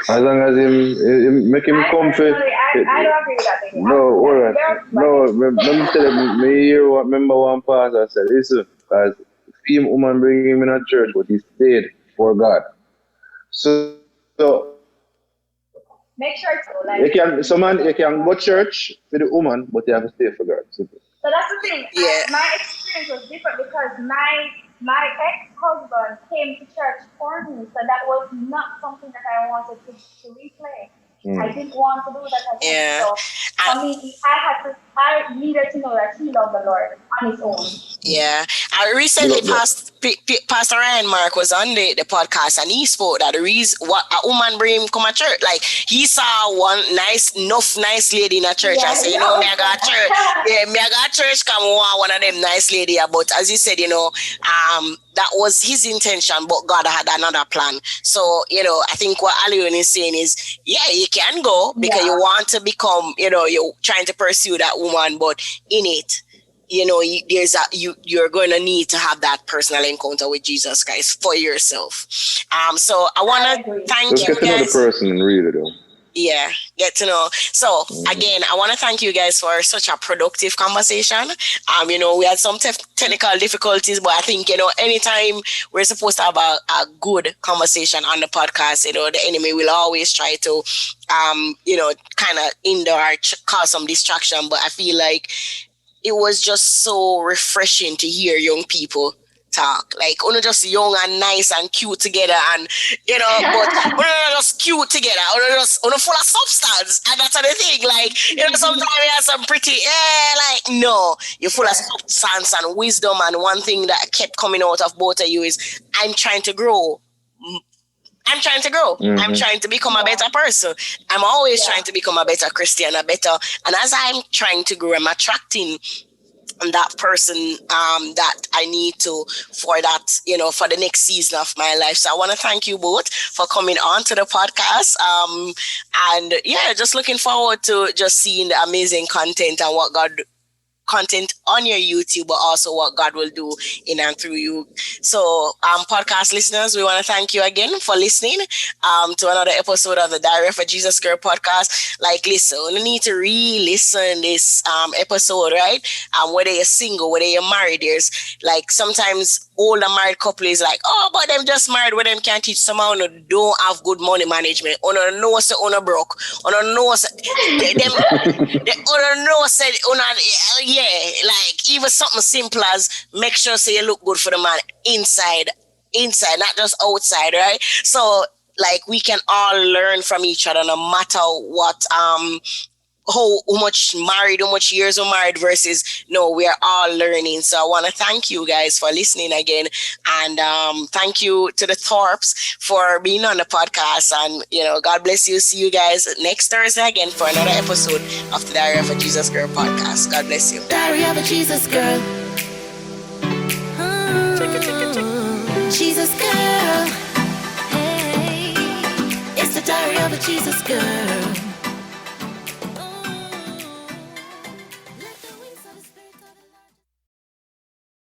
As long as him make him comfy. I don't agree with that. No, alright. No, let me tell you, me hear what remember one pastor said. Listen, because female woman bring him in a church, but he stayed for God. So make sure to you can go church with the woman, but you have to stay for God. Simple. So that's the thing. Yeah. My experience was different because my ex-husband came to church for me, so that was not something that I wanted to replay. I didn't want to do that again. So for me, I needed to know that he loved the Lord on his own. Yeah. I recently Pastor Ryan Mark was on the podcast, and he spoke that the reason what a woman bring him come to church, like he saw one nice lady in a church and say, you know, me I got church. Yeah, me I got church come one of them nice lady. But as you said, you know, that was his intention, but God had another plan. So, you know, I think what Alwaine is saying is, yeah, you can go because you want to become, you know, you're trying to pursue that woman, but in it, you know, you're going to need to have that personal encounter with Jesus Christ for yourself. So I want to thank you guys. Get to know the person really though. Yeah, get to know. So again, I want to thank you guys for such a productive conversation. You know, we had some technical difficulties, but I think, you know, anytime we're supposed to have a good conversation on the podcast, you know, the enemy will always try to, you know, kind of hinder or cause some distraction. But I feel like it was just so refreshing to hear young people talk. Like, we're just young and nice and cute together, and, you know, but we're not just cute together. We're full of substance. And that's the thing. Like, you know, sometimes we have some pretty, like, no, you're full of substance and wisdom. And one thing that kept coming out of both of you is, I'm trying to grow. I'm trying to grow. I'm trying to become a better person. I'm always trying to become a better Christian, and as I'm trying to grow, I'm attracting that person that I need to for that, you know, for the next season of my life. So I want to thank you both for coming on to the podcast. And yeah, just looking forward to just seeing the amazing content and what content on your YouTube, but also what God will do in and through you. So podcast listeners, we want to thank you again for listening to another episode of the Diary of a Jesus Girl podcast. Like, listen, you need to re-listen this episode, right? Whether you're single, whether you're married, there's like sometimes older married couple is like, oh, but them just married, where them can't teach someone who don't have good money management. On a no say on a broke. On a no say them on a no say on a like even something simple as make sure say you look good for the man inside, not just outside, right? So like we can all learn from each other no matter what how much years we're married versus no, we are all learning. So I want to thank you guys for listening again, and thank you to the Thorpes for being on the podcast, and you know, God bless you. See you guys next Thursday again for another episode of the Diary of a Jesus Girl podcast. God bless you. Diary of a Jesus Girl. Jesus Girl. Hey, it's the Diary of a Jesus Girl.